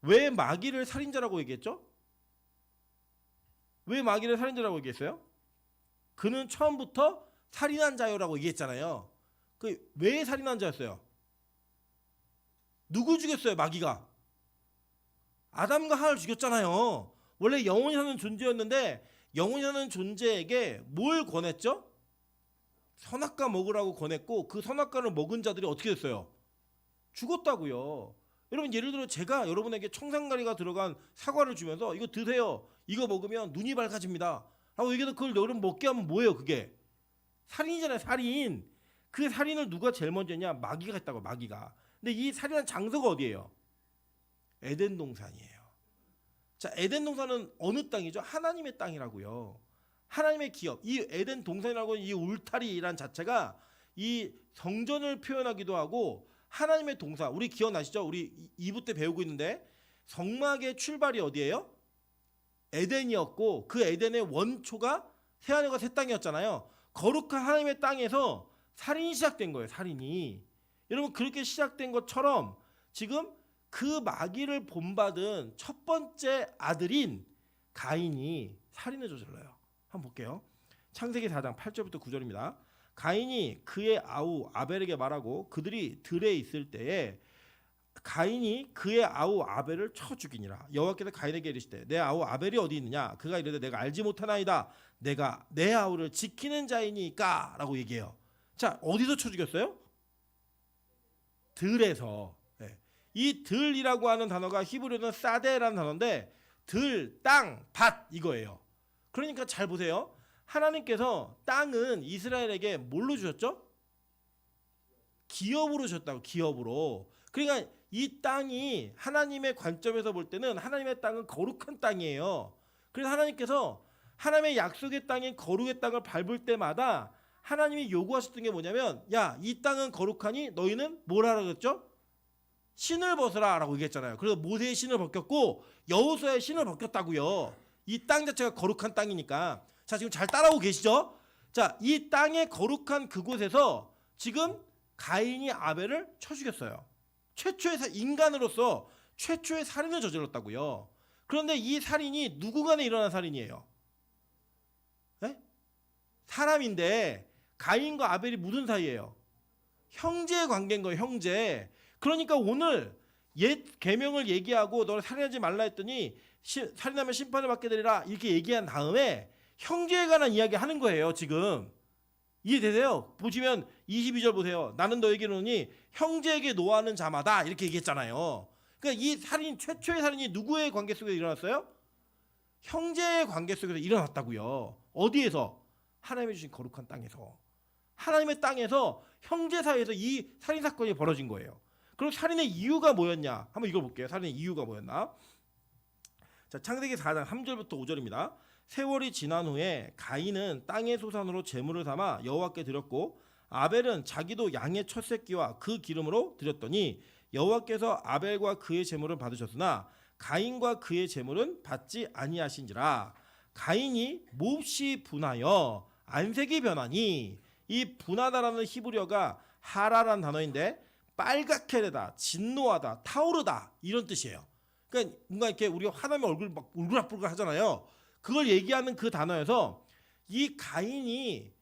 왜 마귀를 살인자라고 얘기했죠? 왜 마귀를 살인자라고 얘기했어요? 그는 처음부터 살인한 자요라고 얘기했잖아요. 왜 살인한 자였어요? 누구 죽였어요? 마귀가 아담과 하와를 죽였잖아요. 원래 영원히 사는 존재였는데 영원히 사는 존재에게 뭘 권했죠? 선악과 먹으라고 권했고 그 선악과를 먹은 자들이 어떻게 됐어요? 죽었다고요. 여러분, 예를 들어 제가 여러분에게 청산가리가 들어간 사과를 주면서 이거 드세요. 이거 먹으면 눈이 밝아집니다 라고 얘기해서 그걸 여러분 먹게 하면 뭐예요? 그게 살인이잖아요. 살인. 그 살인을 누가 제일 먼저 했냐? 마귀가 했다고. 마귀가. 근데 이 살인한 장소가 어디예요? 에덴 동산이에요. 자, 에덴 동산은 어느 땅이죠? 하나님의 땅이라고요. 하나님의 기업. 이 에덴 동산이라고 이 울타리란 자체가 이 성전을 표현하기도 하고 하나님의 동산. 우리 기억나시죠? 우리 2부 때 배우고 있는데 성막의 출발이 어디예요? 에덴이었고 그 에덴의 원초가 새하늘과 새 땅이었잖아요. 거룩한 하나님의 땅에서 살인이 시작된 거예요. 살인이. 여러분, 그렇게 시작된 것처럼 지금 그 마귀를 본받은 첫 번째 아들인 가인이 살인을 저질러요. 한번 볼게요. 창세기 4장 8절부터 9절입니다. 가인이 그의 아우 아벨에게 말하고 그들이 들에 있을 때에 가인이 그의 아우 아벨을 쳐 죽이니라. 여호와께서 가인에게 이르시되 내 아우 아벨이 어디 있느냐? 그가 이르되 내가 알지 못하나이다. 내가 내 아우를 지키는 자이니까 라고 얘기해요. 자, 어디서 쳐 죽였어요? 들에서. 네. 이 들이라고 하는 단어가 히브리어는 사데라는 단어인데 들, 땅, 밭 이거예요. 그러니까 잘 보세요. 하나님께서 땅은 이스라엘에게 뭘로 주셨죠? 기업으로 주셨다고. 기업으로. 그러니까 이 땅이 하나님의 관점에서 볼 때는 하나님의 땅은 거룩한 땅이에요. 그래서 하나님께서 하나님의 약속의 땅인 거룩의 땅을 밟을 때마다 하나님이 요구하셨던 게 뭐냐면 야, 이 땅은 거룩하니 너희는 뭘 하라 그랬죠? 신을 벗으라 라고 얘기했잖아요. 그래서 모세의 신을 벗겼고 여호수아의 신을 벗겼다고요. 이 땅 자체가 거룩한 땅이니까. 자, 지금 잘 따라오고 계시죠? 자, 이 땅의 거룩한 그곳에서 지금 가인이 아벨을 쳐 죽였어요. 최초의 인간으로서 최초의 살인을 저질렀다고요. 그런데 이 살인이 누구 간에 일어난 살인이에요? 네? 사람인데 가인과 아벨이 무슨 사이예요? 형제 관계인 거예요. 형제. 그러니까 오늘 옛 계명을 얘기하고 너를 살인하지 말라 했더니 살인하면 심판을 받게 되리라 이렇게 얘기한 다음에 형제에 관한 이야기 하는 거예요. 지금 이해되세요? 보시면 22절 보세요. 나는 너에게 이르노니 형제에게 노하는 자마다 이렇게 얘기했잖아요. 그러니까 이 살인, 최초의 살인이 누구의 관계 속에서 일어났어요? 형제의 관계 속에서 일어났다고요. 어디에서? 하나님이 주신 거룩한 땅에서. 하나님의 땅에서 형제 사이에서 이 살인 사건이 벌어진 거예요. 그럼 살인의 이유가 뭐였냐? 한번 읽어볼게요. 살인의 이유가 뭐였나? 자, 창세기 4장 3절부터 5절입니다. 세월이 지난 후에 가인은 땅의 소산으로 제물을 삼아 여호와께 드렸고 아벨은 자기도 양의 첫 새끼와 그 기름으로 드렸더니 여호와께서 아벨과 그의 제물을 받으셨으나 가인과 그의 제물은 받지 아니하신지라. 가인이 몹시 분하여 안색이 변하니 이 분하다라는 히브리어가 하라라는 단어인데 빨갛게 되다, 진노하다, 타오르다 이런 뜻이에요. 그러니까 뭔가 이렇게 우리가 화나면 얼굴 막 울그락불그락 하잖아요. 그걸 얘기하는 그 단어에서 이 가인이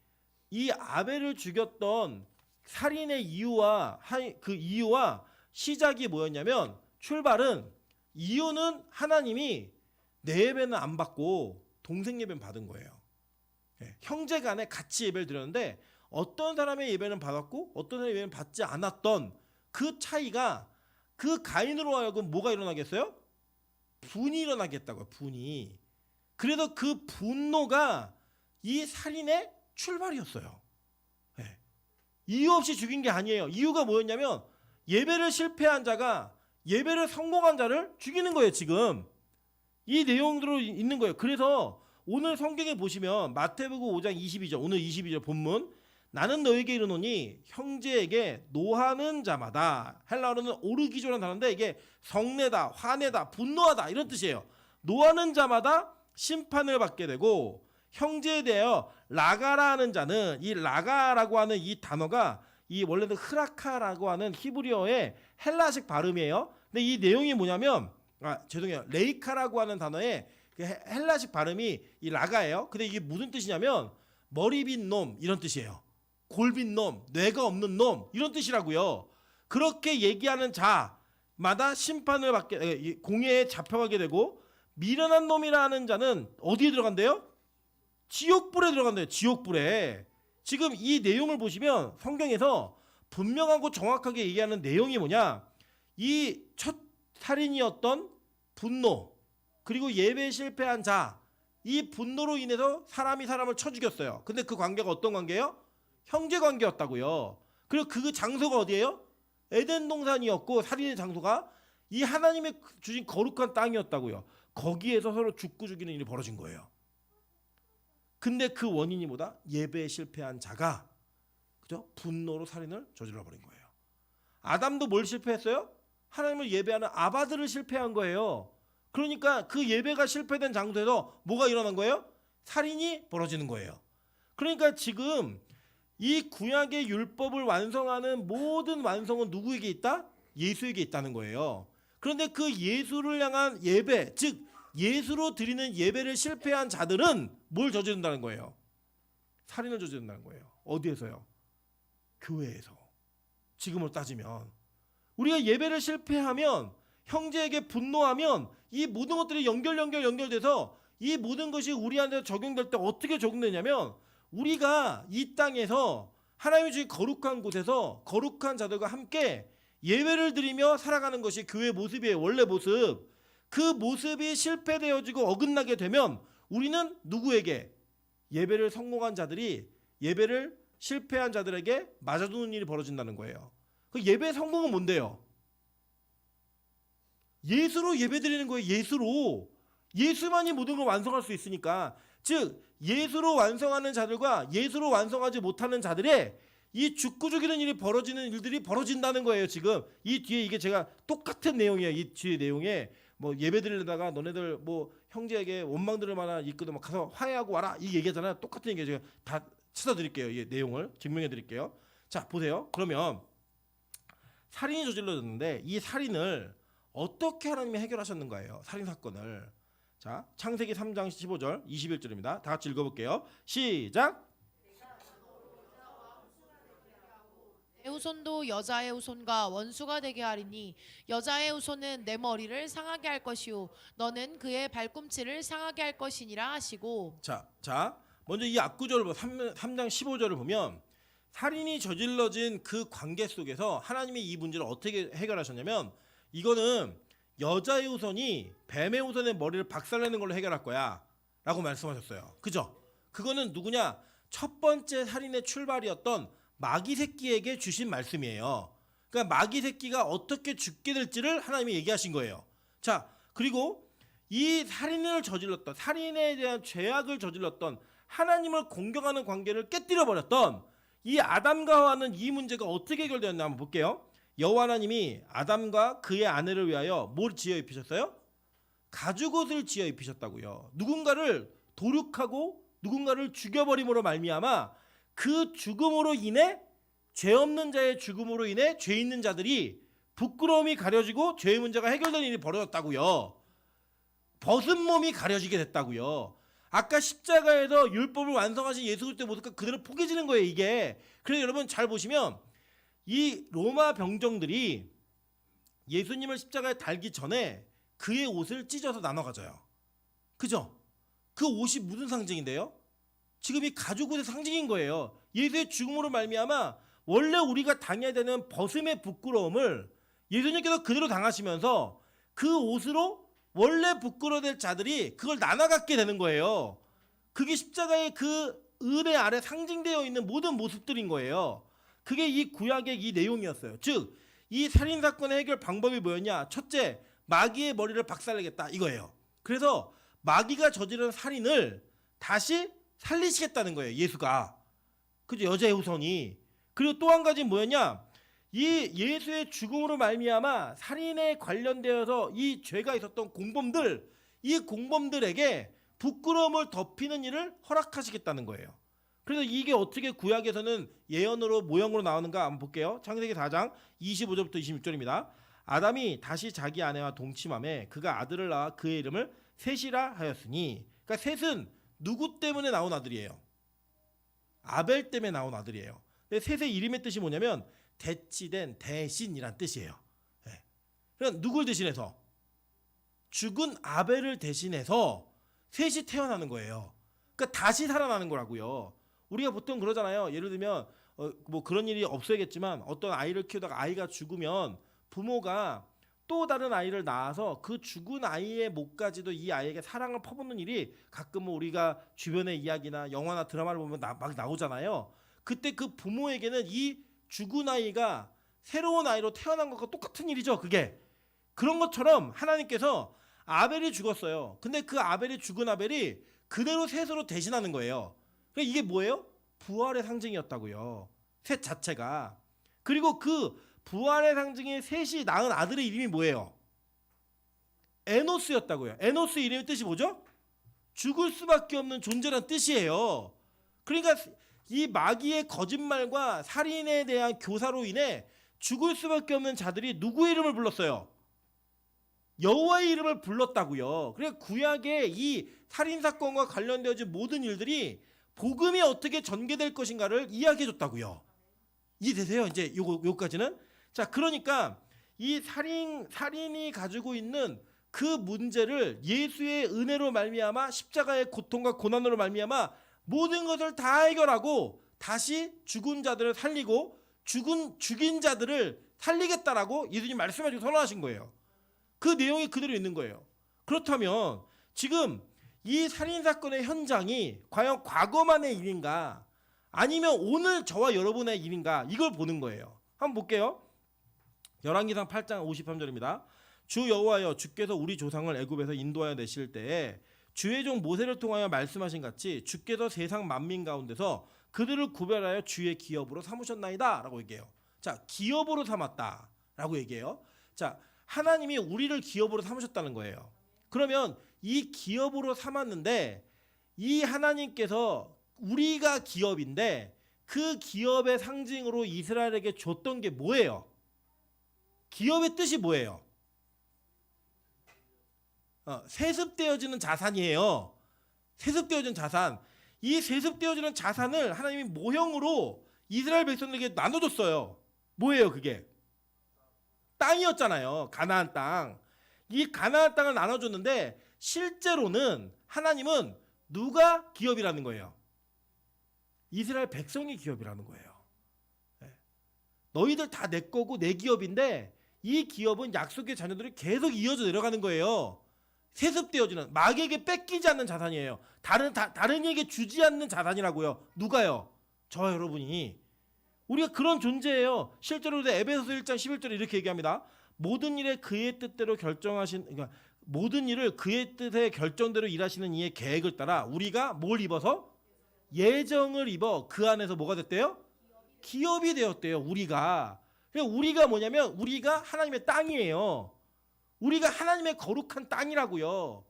이 아벨을 죽였던 살인의 이유와 그 이유와 시작이 뭐였냐면 출발은 이유는 하나님이 내 예배는 안 받고 동생 예배는 받은 거예요. 형제 간에 같이 예배를 드렸는데 어떤 사람의 예배는 받았고 어떤 사람의 예배는 받지 않았던 그 차이가 그 가인으로 하여금 뭐가 일어나겠어요? 분이 일어나겠다고요. 분이. 그래서 그 분노가 이 살인의 출발이었어요. 네. 이유 없이 죽인 게 아니에요. 이유가 뭐였냐면 예배를 실패한 자가 예배를 성공한 자를 죽이는 거예요. 지금 이 내용으로 있는 거예요. 그래서 오늘 성경에 보시면 마태복음 5장 22절 오늘 22절 본문 나는 너에게 이르노니 형제에게 노하는 자마다 헬라어로는 오르기조라는 단어인데 이게 성내다, 화내다, 분노하다 이런 뜻이에요. 노하는 자마다 심판을 받게 되고 형제에 대하여 라가라 하는 자는 이 라가라고 하는 이 단어가 이 원래는 흐라카라고 하는 히브리어의 헬라식 발음이에요. 근데 이 내용이 뭐냐면 죄송해요. 레이카라고 하는 단어의 그 헬라식 발음이 이 라가예요. 근데 이게 무슨 뜻이냐면 머리 빈 놈 이런 뜻이에요. 골빈 놈, 뇌가 없는 놈 이런 뜻이라고요. 그렇게 얘기하는 자마다 심판을 받게 공회에 잡혀가게 되고 미련한 놈이라는 자는 어디에 들어간대요? 지옥불에 들어간대요. 지옥불에. 지금 이 내용을 보시면 성경에서 분명하고 정확하게 얘기하는 내용이 뭐냐? 이 첫 살인이었던 분노 그리고 예배에 실패한 자 이 분노로 인해서 사람이 사람을 쳐 죽였어요. 근데 그 관계가 어떤 관계예요? 형제 관계였다고요. 그리고 그 장소가 어디예요? 에덴 동산이었고 살인의 장소가 이 하나님의 주신 거룩한 땅이었다고요. 거기에서 서로 죽고 죽이는 일이 벌어진 거예요. 근데 그 원인이 뭐다? 예배에 실패한 자가 그죠? 분노로 살인을 저질러 버린 거예요. 아담도 뭘 실패했어요? 하나님을 예배하는 아바들을 실패한 거예요. 그러니까 그 예배가 실패된 장소에서 뭐가 일어난 거예요? 살인이 벌어지는 거예요. 그러니까 지금 이 구약의 율법을 완성하는 모든 완성은 누구에게 있다? 예수에게 있다는 거예요. 그런데 그 예수를 향한 예배, 즉 예수로 드리는 예배를 실패한 자들은 뭘 저지른다는 거예요? 살인을 저지른다는 거예요. 어디에서요? 교회에서. 지금으로 따지면 우리가 예배를 실패하면, 형제에게 분노하면 이 모든 것들이 연결돼서 이 모든 것이 우리한테 적용될 때 어떻게 적용되냐면, 우리가 이 땅에서 하나님이 주신 거룩한 곳에서 거룩한 자들과 함께 예배를 드리며 살아가는 것이 교회의 모습이에요. 원래 모습. 그 모습이 실패되어지고 어긋나게 되면 우리는 누구에게? 예배를 성공한 자들이 예배를 실패한 자들에게 맞아두는 일이 벌어진다는 거예요. 그 예배 성공은 뭔데요? 예수로 예배드리는 거예요. 예수로. 예수만이 모든 걸 완성할 수 있으니까. 즉 예수로 완성하는 자들과 예수로 완성하지 못하는 자들의 이 죽고 죽이는 일이 벌어지는 일들이 벌어진다는 거예요. 지금 이 뒤에 이게 제가 똑같은 내용이에요. 이 뒤에 내용에 뭐 예배드리려다가 너네들 뭐 형제에게 원망들을 만한 있거든 뭐 가서 화해하고 와라 이 얘기잖아요. 똑같은 얘기 제가 다 찾아드릴게요. 이 내용을 증명해드릴게요. 자 보세요. 그러면 살인이 저질러졌는데 이 살인을 어떻게 하나님이 해결하셨는가예요. 살인 사건을. 자 창세기 3장 15절 21절입니다. 다 같이 읽어볼게요. 시작. 내 후손도 여자의 후손과 원수가 되게 하리니 여자의 후손은 내 머리를 상하게 할 것이요 너는 그의 발꿈치를 상하게 할 것이니라 하시고. 자 먼저 이 앞구절을 3장 15절을 보면 살인이 저질러진 그 관계 속에서 하나님이 이 문제를 어떻게 해결하셨냐면, 이거는 여자의 후손이 뱀의 후손의 머리를 박살내는 걸로 해결할 거야 라고 말씀하셨어요. 그죠? 그거는 누구냐? 첫 번째 살인의 출발이었던 마귀 새끼에게 주신 말씀이에요. 그러니까 마귀 새끼가 어떻게 죽게 될지를 하나님이 얘기하신 거예요. 자 그리고 이 살인을 저질렀던, 살인에 대한 죄악을 저질렀던, 하나님을 공경하는 관계를 깨뜨려 버렸던 이 아담과 하와는 이 문제가 어떻게 해결되었나 한번 볼게요. 여호와 하나님이 아담과 그의 아내를 위하여 뭘 지어 입히셨어요? 가죽옷을 지어 입히셨다고요. 누군가를 도륙하고 누군가를 죽여버림으로 말미암아 그 죽음으로 인해, 죄 없는 자의 죽음으로 인해 죄 있는 자들이 부끄러움이 가려지고 죄의 문제가 해결되는 일이 벌어졌다고요. 벗은 몸이 가려지게 됐다고요. 아까 십자가에서 율법을 완성하신 예수 그리스도의 모습과 그대로 포개지는 거예요, 이게. 그래서 여러분 잘 보시면 이 로마 병정들이 예수님을 십자가에 달기 전에 그의 옷을 찢어서 나눠 가져요. 그죠? 그 옷이 무슨 상징인데요? 지금 이 가죽옷의 상징인 거예요. 예수의 죽음으로 말미암아 원래 우리가 당해야 되는 벗음의 부끄러움을 예수님께서 그대로 당하시면서 그 옷으로 원래 부끄러워될 자들이 그걸 나눠 갖게 되는 거예요. 그게 십자가의 그 은혜 아래 상징되어 있는 모든 모습들인 거예요. 그게 이 구약의 이 내용이었어요. 즉, 이 살인 사건의 해결 방법이 뭐였냐? 첫째, 마귀의 머리를 박살내겠다 이거예요. 그래서 마귀가 저지른 살인을 다시 살리시겠다는 거예요, 예수가. 그죠? 여자의 후손이. 그리고 또 한 가지 뭐였냐? 이 예수의 죽음으로 말미암아 살인에 관련되어서 이 죄가 있었던 공범들, 이 공범들에게 부끄러움을 덮이는 일을 허락하시겠다는 거예요. 그래서 이게 어떻게 구약에서는 예언으로 모형으로 나오는가 한번 볼게요. 창세기 4장 25절부터 26절입니다. 아담이 다시 자기 아내와 동침함에 그가 아들을 낳아 그의 이름을 셋이라 하였으니, 그러니까 셋은 누구 때문에 나온 아들이에요? 아벨 때문에 나온 아들이에요. 셋의 이름의 뜻이 뭐냐면 대치된 대신이란 뜻이에요. 네. 그러니까 누굴 대신해서? 죽은 아벨을 대신해서 셋이 태어나는 거예요. 그러니까 다시 살아나는 거라고요. 우리가 보통 그러잖아요. 예를 들면 뭐 그런 일이 없어야겠지만 어떤 아이를 키우다가 아이가 죽으면 부모가 또 다른 아이를 낳아서 그 죽은 아이의 목까지도 이 아이에게 사랑을 퍼붓는 일이 가끔 뭐 우리가 주변의 이야기나 영화나 드라마를 보면 막 나오잖아요. 그때 그 부모에게는 이 죽은 아이가 새로운 아이로 태어난 것과 똑같은 일이죠. 그게. 그런 것처럼 하나님께서 아벨이 죽었어요. 근데 그 아벨이 죽은 아벨이 그대로 셋으로 대신하는 거예요. 그러니까 이게 뭐예요? 부활의 상징이었다고요. 셋 자체가. 그리고 그 부활의 상징인 셋이 낳은 아들의 이름이 뭐예요? 에노스였다고요. 에노스 이름의 뜻이 뭐죠? 죽을 수밖에 없는 존재란 뜻이에요. 그러니까 이 마귀의 거짓말과 살인에 대한 교사로 인해 죽을 수밖에 없는 자들이 누구의 이름을 불렀어요? 여호와의 이름을 불렀다고요. 그러니까 구약의 이 살인 사건과 관련되어진 모든 일들이 복음이 어떻게 전개될 것인가를 이야기해 줬다고요. 이해되세요? 이제 요까지는. 자, 그러니까 이 살인이 가지고 있는 그 문제를 예수의 은혜로 말미암아 십자가의 고통과 고난으로 말미암아 모든 것을 다 해결하고 다시 죽은 자들을 살리고 죽인 자들을 살리겠다라고 예수님 말씀하시고 선언하신 거예요. 그 내용이 그대로 있는 거예요. 그렇다면 지금 이 살인 사건의 현장이 과연 과거만의 일인가 아니면 오늘 저와 여러분의 일인가 이걸 보는 거예요. 한번 볼게요. 열왕기상 8장 53절입니다. 주 여호와여 주께서 우리 조상을 애굽에서 인도하여 내실 때에 주의 종 모세를 통하여 말씀하신 같이 주께서 세상 만민 가운데서 그들을 구별하여 주의 기업으로 삼으셨나이다 라고 얘기해요. 자, 기업으로 삼았다 라고 얘기해요. 자, 하나님이 우리를 기업으로 삼으셨다는 거예요. 그러면 이 기업으로 삼았는데 이 하나님께서 우리가 기업인데 그 기업의 상징으로 이스라엘에게 줬던 게 뭐예요? 기업의 뜻이 뭐예요? 세습되어지는 자산이에요. 세습되어진 자산. 이 세습되어지는 자산을 하나님이 모형으로 이스라엘 백성들에게 나눠줬어요. 뭐예요 그게? 땅이었잖아요. 가나안 땅. 이 가나안 땅을 나눠줬는데 실제로는 하나님은 누가 기업이라는 거예요? 이스라엘 백성이 기업이라는 거예요. 너희들 다 내 거고 내 기업인데 이 기업은 약속의 자녀들이 계속 이어져 내려가는 거예요. 세습되어지는 마귀에게 뺏기지 않는 자산이에요. 다른 이에게 주지 않는 자산이라고요. 누가요? 저와 여러분이. 우리가 그런 존재예요. 실제로 에베소서 1장 11절에 이렇게 얘기합니다. 모든 일에 그의 뜻대로 그러니까 모든 일을 그의 뜻의 결정대로 일하시는 이의 계획을 따라 우리가 뭘 입어서? 예정을 입어 그 안에서 뭐가 됐대요? 기업이 되었대요. 우리가 뭐냐면 우리가 하나님의 땅이에요. 우리가 하나님의 거룩한 땅이라고요.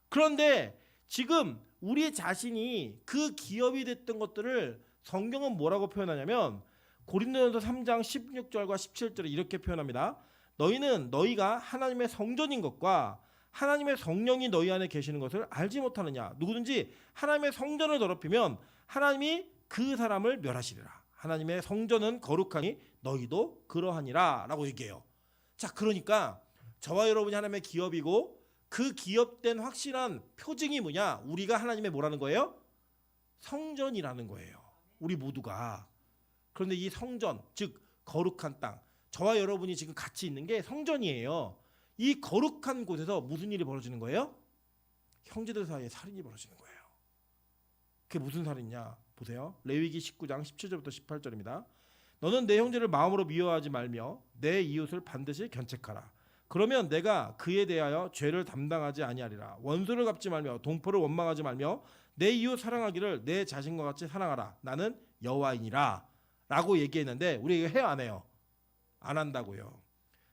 그런데 지금 우리 자신이 그 기업이 됐던 것들을 성경은 뭐라고 표현하냐면 고린도전서 3장 16절과 17절에 이렇게 표현합니다. 너희는 너희가 하나님의 성전인 것과 하나님의 성령이 너희 안에 계시는 것을 알지 못하느냐. 누구든지 하나님의 성전을 더럽히면 하나님이 그 사람을 멸하시리라. 하나님의 성전은 거룩하니 너희도 그러하니라 라고 얘기해요. 자, 그러니까 저와 여러분이 하나님의 기업이고 그 기업된 확실한 표징이 뭐냐? 우리가 하나님의 뭐라는 거예요? 성전이라는 거예요. 우리 모두가. 그런데 이 성전, 즉 거룩한 땅, 저와 여러분이 지금 같이 있는 게 성전이에요. 이 거룩한 곳에서 무슨 일이 벌어지는 거예요? 형제들 사이에 살인이 벌어지는 거예요. 그게 무슨 살인이냐? 보세요. 레위기 19장 17절부터 18절입니다. 너는 내 형제를 마음으로 미워하지 말며 내 이웃을 반드시 견책하라. 그러면 내가 그에 대하여 죄를 담당하지 아니하리라. 원수를 갚지 말며 동포를 원망하지 말며 내 이웃 사랑하기를 내 자신과 같이 사랑하라. 나는 여호와이니라 라고 얘기했는데 우리 이거 해요 안 해요? 안 한다고요.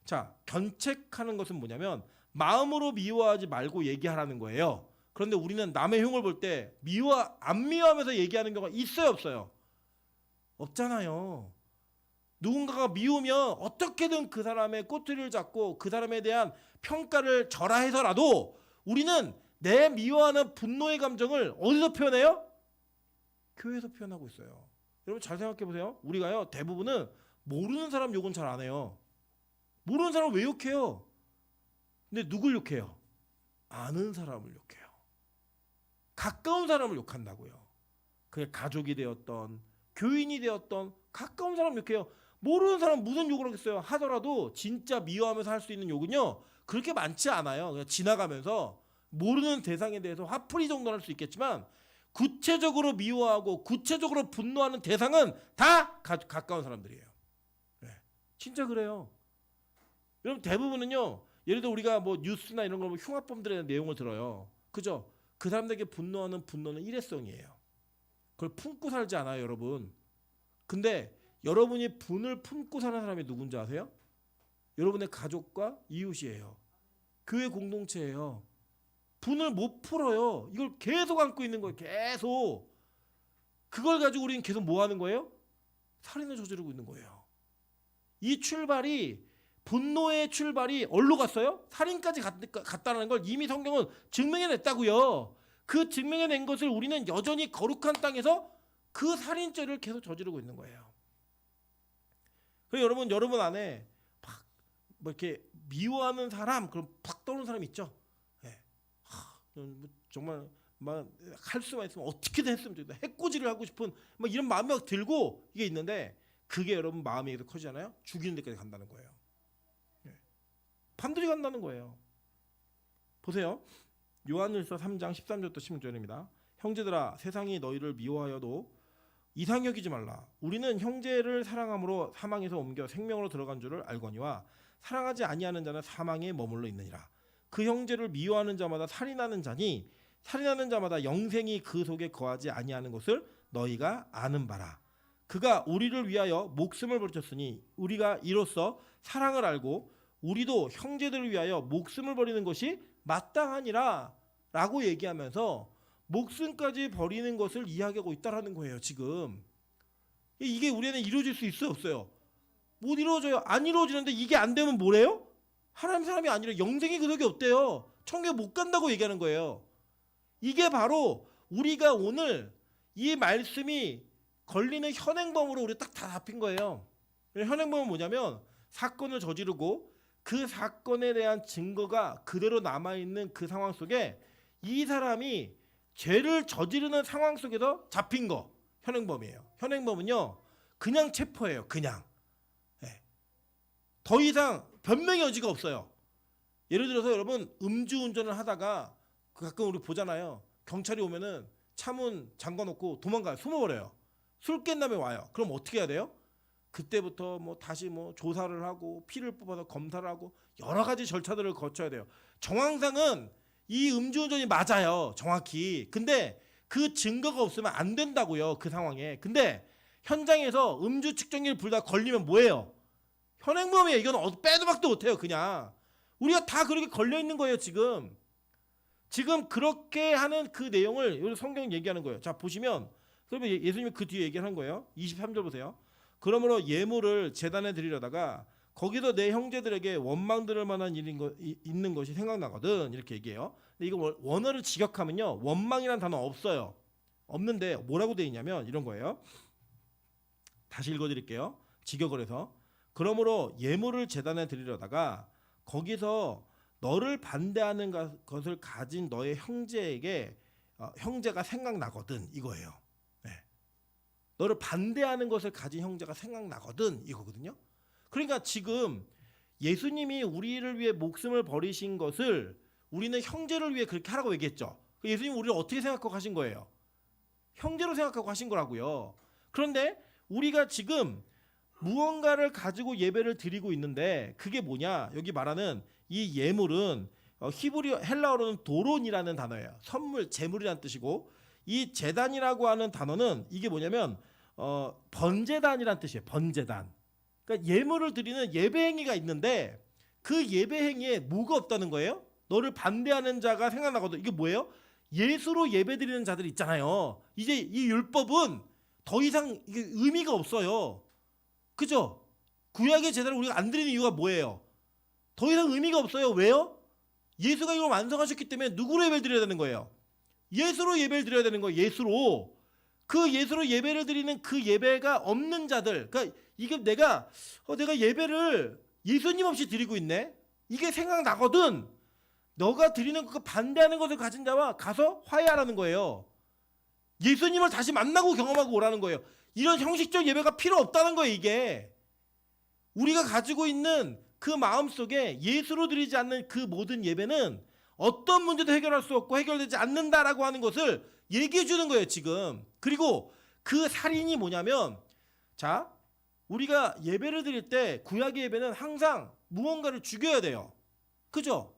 자, 견책하는 것은 뭐냐면 마음으로 미워하지 말고 얘기하라는 거예요. 그런데 우리는 남의 흉을 볼 때 안 미워하면서 얘기하는 경우가 있어요 없어요? 없잖아요. 누군가가 미우면 어떻게든 그 사람의 꼬투리를 잡고 그 사람에 대한 평가를 절하해서라도 우리는 내 미워하는 분노의 감정을 어디서 표현해요? 교회에서 표현하고 있어요. 여러분 잘 생각해 보세요. 우리가요 대부분은 모르는 사람 욕은 잘 안 해요. 모르는 사람 왜 욕해요? 근데 누굴 욕해요? 아는 사람을 욕해요. 가까운 사람을 욕한다고요. 그게 가족이 되었던 교인이 되었던 가까운 사람 욕해요. 모르는 사람 무슨 욕을 하겠어요? 하더라도 진짜 미워하면서 할 수 있는 욕은요 그렇게 많지 않아요. 그냥 지나가면서 모르는 대상에 대해서 화풀이 정도는 할 수 있겠지만 구체적으로 미워하고 구체적으로 분노하는 대상은 다 가까운 사람들이에요. 네. 진짜 그래요. 여러분 대부분은요 예를 들어 우리가 뭐 뉴스나 이런 걸 흉악범들에 대한 내용을 들어요. 그죠? 그 사람들에게 분노하는 분노는 일회성이에요. 그걸 품고 살지 않아요 여러분. 근데 여러분이 분을 품고 사는 사람이 누군지 아세요? 여러분의 가족과 이웃이에요. 교회 공동체예요. 분을 못 풀어요. 이걸 계속 안고 있는 거예요. 계속. 그걸 가지고 우리는 계속 뭐 하는 거예요? 살인을 저지르고 있는 거예요. 이 출발이 분노의 출발이 어디로 갔어요? 살인까지 갔다는 걸 이미 성경은 증명해냈다고요. 그 증명해낸 것을 우리는 여전히 거룩한 땅에서 그 살인죄를 계속 저지르고 있는 거예요. 그래서 여러분 안에 뭐 이렇게 미워하는 사람, 그럼 팍 떠오르는 사람 있죠. 예. 정말 막 할 수만 있으면 어떻게든 했으면 좋겠다. 해코지를 하고 싶은 막 이런 마음이 막 들고 이게 있는데 그게 여러분 마음이 계속 커지잖아요. 죽이는 데까지 간다는 거예요. 예. 반드시 간다는 거예요. 보세요. 요한일서 3장 13절부터 16절입니다. 형제들아 세상이 너희를 미워하여도 이상 여기지 말라. 우리는 형제를 사랑함으로 사망에서 옮겨 생명으로 들어간 줄을 알거니와 사랑하지 아니하는 자는 사망에 머물러 있느니라. 그 형제를 미워하는 자마다 살인하는 자니 살인하는 자마다 영생이 그 속에 거하지 아니하는 것을 너희가 아는 바라. 그가 우리를 위하여 목숨을 버렸으니 우리가 이로써 사랑을 알고 우리도 형제들을 위하여 목숨을 버리는 것이 마땅하니라 라고 얘기하면서 목숨까지 버리는 것을 이야기하고 있다라는 거예요. 지금 이게 우리는 이루어질 수 있어요, 없어요? 못 이루어져요. 안 이루어지는데 이게 안 되면 뭐래요? 하나님 사람이 아니라 영생이 그 속에 없대요. 천국에 못 간다고 얘기하는 거예요. 이게 바로 우리가 오늘 이 말씀이 걸리는 현행범으로 우리 딱 다 잡힌 거예요. 현행범은 뭐냐면 사건을 저지르고 그 사건에 대한 증거가 그대로 남아있는 그 상황 속에 이 사람이 죄를 저지르는 상황 속에서 잡힌 거 현행범이에요. 현행범은요 그냥 체포해요. 그냥 더 이상 변명의 여지가 없어요. 예를 들어서 여러분 음주운전을 하다가 가끔 우리 보잖아요. 경찰이 오면은 차문 잠궈놓고 도망가요. 숨어버려요. 술 깬 다음에 와요. 그럼 어떻게 해야 돼요? 그때부터 뭐 다시 뭐 조사를 하고 피를 뽑아서 검사를 하고 여러 가지 절차들을 거쳐야 돼요. 정황상은 이 음주운전이 맞아요. 정확히. 근데 그 증거가 없으면 안 된다고요. 그 상황에. 근데 현장에서 음주 측정기를 불다 걸리면 뭐예요? 현행범이에요. 이건 빼도 박도 못해요. 그냥. 우리가 다 그렇게 걸려있는 거예요. 지금 그렇게 하는 그 내용을 여기 성경 얘기하는 거예요. 자 보시면 그러면 예수님이 그 뒤에 얘기하는 거예요. 23절 보세요. 그러므로 예물을 제단에 드리려다가 거기서 내 형제들에게 원망 들을 만한 일이 있는 것이 생각나거든. 이렇게 얘기해요. 근데 이거 원어를 직역하면요. 원망이라는 단어 없어요. 없는데 뭐라고 되어 있냐면 이런 거예요. 다시 읽어드릴게요. 직역을 해서 그러므로 예물을 제단에 드리려다가 거기서 너를 반대하는 것을 가진 너의 형제에게 형제가 생각나거든 이거예요. 네. 너를 반대하는 것을 가진 형제가 생각나거든 이거거든요. 그러니까 지금 예수님이 우리를 위해 목숨을 버리신 것을 우리는 형제를 위해 그렇게 하라고 얘기했죠. 예수님 우리를 어떻게 생각하고 하신 거예요? 형제로 생각하고 하신 거라고요. 그런데 우리가 지금 무언가를 가지고 예배를 드리고 있는데 그게 뭐냐? 여기 말하는 이 예물은 히브리어 헬라어로는 도론이라는 단어예요. 선물, 재물이라는 뜻이고 이 제단이라고 하는 단어는 이게 뭐냐면 번제단이라는 뜻이에요. 번제단. 그러니까 예물을 드리는 예배 행위가 있는데 그 예배 행위에 뭐가 없다는 거예요? 너를 반대하는 자가 생각나거든. 이게 뭐예요? 예수로 예배 드리는 자들 있잖아요. 이제 이 율법은 더 이상 이게 의미가 없어요. 그죠? 구약의 제단을 우리가 안 드리는 이유가 뭐예요? 더 이상 의미가 없어요. 왜요? 예수가 이걸 완성하셨기 때문에 누구로 예배를 드려야 되는 거예요? 예수로 예배를 드려야 되는 거예요. 예수로. 그 예수로 예배를 드리는 그 예배가 없는 자들. 그러니까 이게 내가 예배를 예수님 없이 드리고 있네. 이게 생각나거든. 너가 드리는 그 반대하는 것을 가진 자와 가서 화해하라는 거예요. 예수님을 다시 만나고 경험하고 오라는 거예요. 이런 형식적 예배가 필요 없다는 거예요. 이게 우리가 가지고 있는 그 마음속에 예수로 드리지 않는 그 모든 예배는 어떤 문제도 해결할 수 없고 해결되지 않는다라고 하는 것을 얘기해 주는 거예요. 지금. 그리고 그 살인이 뭐냐면 자 우리가 예배를 드릴 때 구약의 예배는 항상 무언가를 죽여야 돼요. 그죠?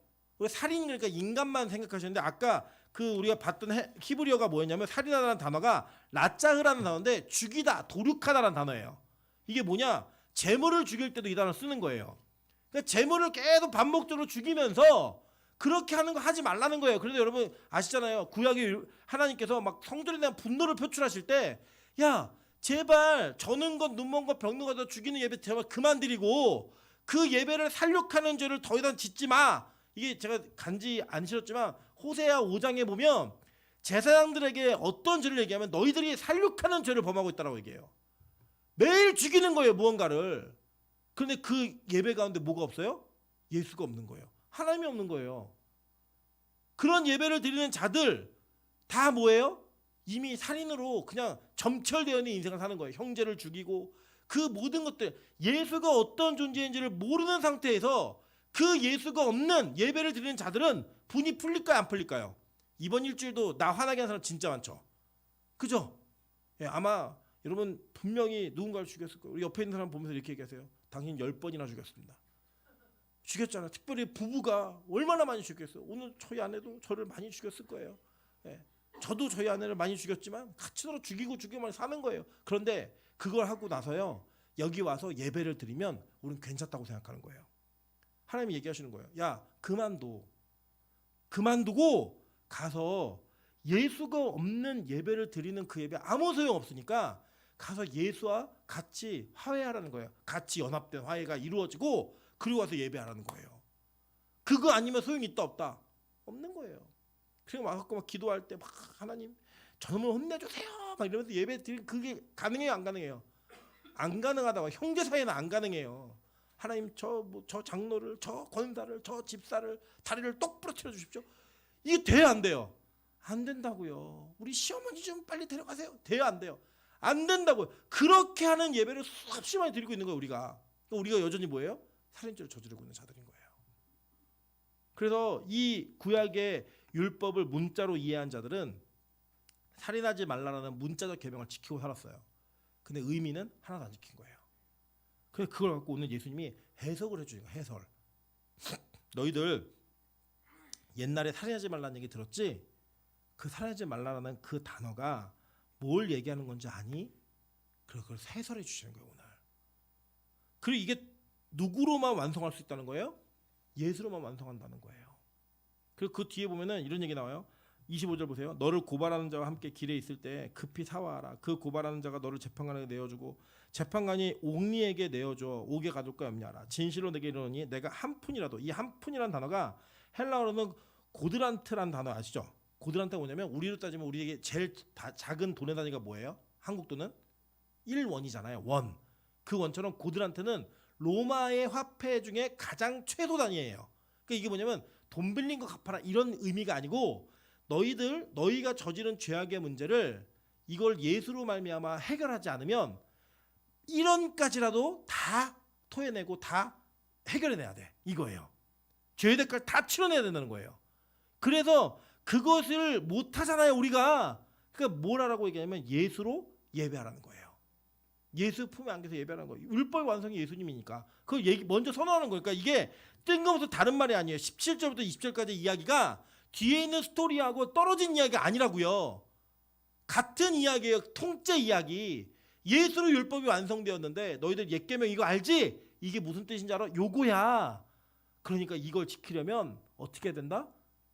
살인 그러니까 인간만 생각하셨는데 아까 그 우리가 봤던 히브리어가 뭐였냐면 살인하다는 단어가 라짜흐라는 단어인데 죽이다, 도륙하다라는 단어예요. 이게 뭐냐? 재물을 죽일 때도 이 단어를 쓰는 거예요. 그러니까 재물을 계속 반복적으로 죽이면서 그렇게 하는 거 하지 말라는 거예요. 그래서 여러분 아시잖아요. 구약의 하나님께서 막 성전에 대한 분노를 표출하실 때 야 제발 저는 것, 눈먼 것, 병든 것 죽이는 예배 제발 그만 드리고 그 예배를 살육하는 죄를 더 이상 짓지 마. 이게 제가 간지 안 싫었지만 호세아 5장에 보면 제사장들에게 어떤 죄를 얘기하면 너희들이 살육하는 죄를 범하고 있다라고 얘기해요. 매일 죽이는 거예요, 무언가를. 그런데 그 예배 가운데 뭐가 없어요? 예수가 없는 거예요. 하나님이 없는 거예요. 그런 예배를 드리는 자들 다 뭐예요? 이미 살인으로 그냥 점철되어 있는 인생을 사는 거예요. 형제를 죽이고 그 모든 것들, 예수가 어떤 존재인지를 모르는 상태에서 그 예수가 없는 예배를 드리는 자들은 분이 풀릴까요, 안 풀릴까요? 이번 일주일도 나 화나게 하는 사람 진짜 많죠. 그죠? 예, 아마 여러분 분명히 누군가를 죽였을 거예요. 우리 옆에 있는 사람 보면서 이렇게 얘기하세요. 당신 10번이나 죽였습니다. 죽였잖아. 특별히 부부가 얼마나 많이 죽였어요. 오늘 저희 아내도 저를 많이 죽였을 거예요. 예, 저도 저희 아내를 많이 죽였지만 같이 서로 죽이고만 사는 거예요. 그런데 그걸 하고 나서요, 여기 와서 예배를 드리면 우리는 괜찮다고 생각하는 거예요. 하나님이 얘기하시는 거예요. 야, 그만두고 가서 예수가 없는 예배를 드리는 그 예배 아무 소용 없으니까 가서 예수와 같이 화해하라는 거예요. 같이 연합된 화해가 이루어지고 그리고 와서 예배하라는 거예요. 그거 아니면 소용이 있다 없다? 없는 거예요. 그리고 막 기도할 때 막 하나님 저놈을 혼내주세요 막 이러면서 예배 드리는 그게 가능해요, 안 가능해요? 안 가능하다고. 형제 사이는 안 가능해요. 하나님 저 장로를, 저 권사를, 저 집사를 다리를 똑 부러뜨려 주십시오. 이게 돼요, 안 돼요? 안 된다고요. 우리 시어머니 좀 빨리 데려가세요. 돼요, 안 돼요? 안 된다고요. 그렇게 하는 예배를 수없이 많이 드리고 있는 거예요, 우리가 여전히 뭐예요? 살인죄를 저지르고 있는 자들인 거예요. 그래서 이 구약의 율법을 문자로 이해한 자들은 살인하지 말라라는 문자적 계명을 지키고 살았어요. 근데 의미는 하나도 안 지킨 거예요. 그래서 그걸 갖고 오늘 예수님이 해석을 해주는 거예요. 해설. 너희들 옛날에 살인하지 말라는 얘기 들었지? 그 살인하지 말라라는 그 단어가 뭘 얘기하는 건지 아니? 그래서 그걸 해설해 주시는 거예요, 오늘. 그리고 이게 누구로만 완성할 수 있다는 거예요? 예수로만 완성한다는 거예요. 그리고 그 뒤에 보면은 이런 얘기 나와요. 25절 보세요. 너를 고발하는 자와 함께 길에 있을 때 급히 사와라. 그 고발하는 자가 너를 재판관에게 내어주고 재판관이 옥리에게 내어줘 옥에 가둘까 염려하라. 진실로 내게 이르노니 내가 한 푼이라도, 이 한 푼이라는 단어가 헬라어로는 고드란트란 단어 아시죠? 고드란트가 뭐냐면 우리로 따지면 우리에게 제일 작은 돈의 단위가 뭐예요? 한국 돈은 1원이잖아요. 원. 그 원처럼 고드란트는 로마의 화폐 중에 가장 최소 단위예요. 그러니까 이게 뭐냐면 돈 빌린 거 갚아라 이런 의미가 아니고 너희가 저지른 죄악의 문제를 이걸 예수로 말미암아 해결하지 않으면 1원까지라도 다 토해내고 다 해결해내야 돼. 이거예요. 죄의 대가를 다 치러내야 된다는 거예요. 그래서 그것을 못하잖아요, 우리가. 그러니까 뭘 하라고 얘기하냐면 예수로 예배하라는 거예요. 예수 품에 안겨서 예배하는 거예요. 율법의 완성이 예수님이니까. 그걸 먼저 선언하는 거니까 이게 뜬금없어 다른 말이 아니에요. 17절부터 20절까지 이야기가 뒤에 있는 스토리하고 떨어진 이야기가 아니라고요. 같은 이야기예요. 통째 이야기. 예수로 율법이 완성되었는데 너희들 옛 계명 이거 알지? 이게 무슨 뜻인지 알아? 요거야. 그러니까 이걸 지키려면 어떻게 해야 된다?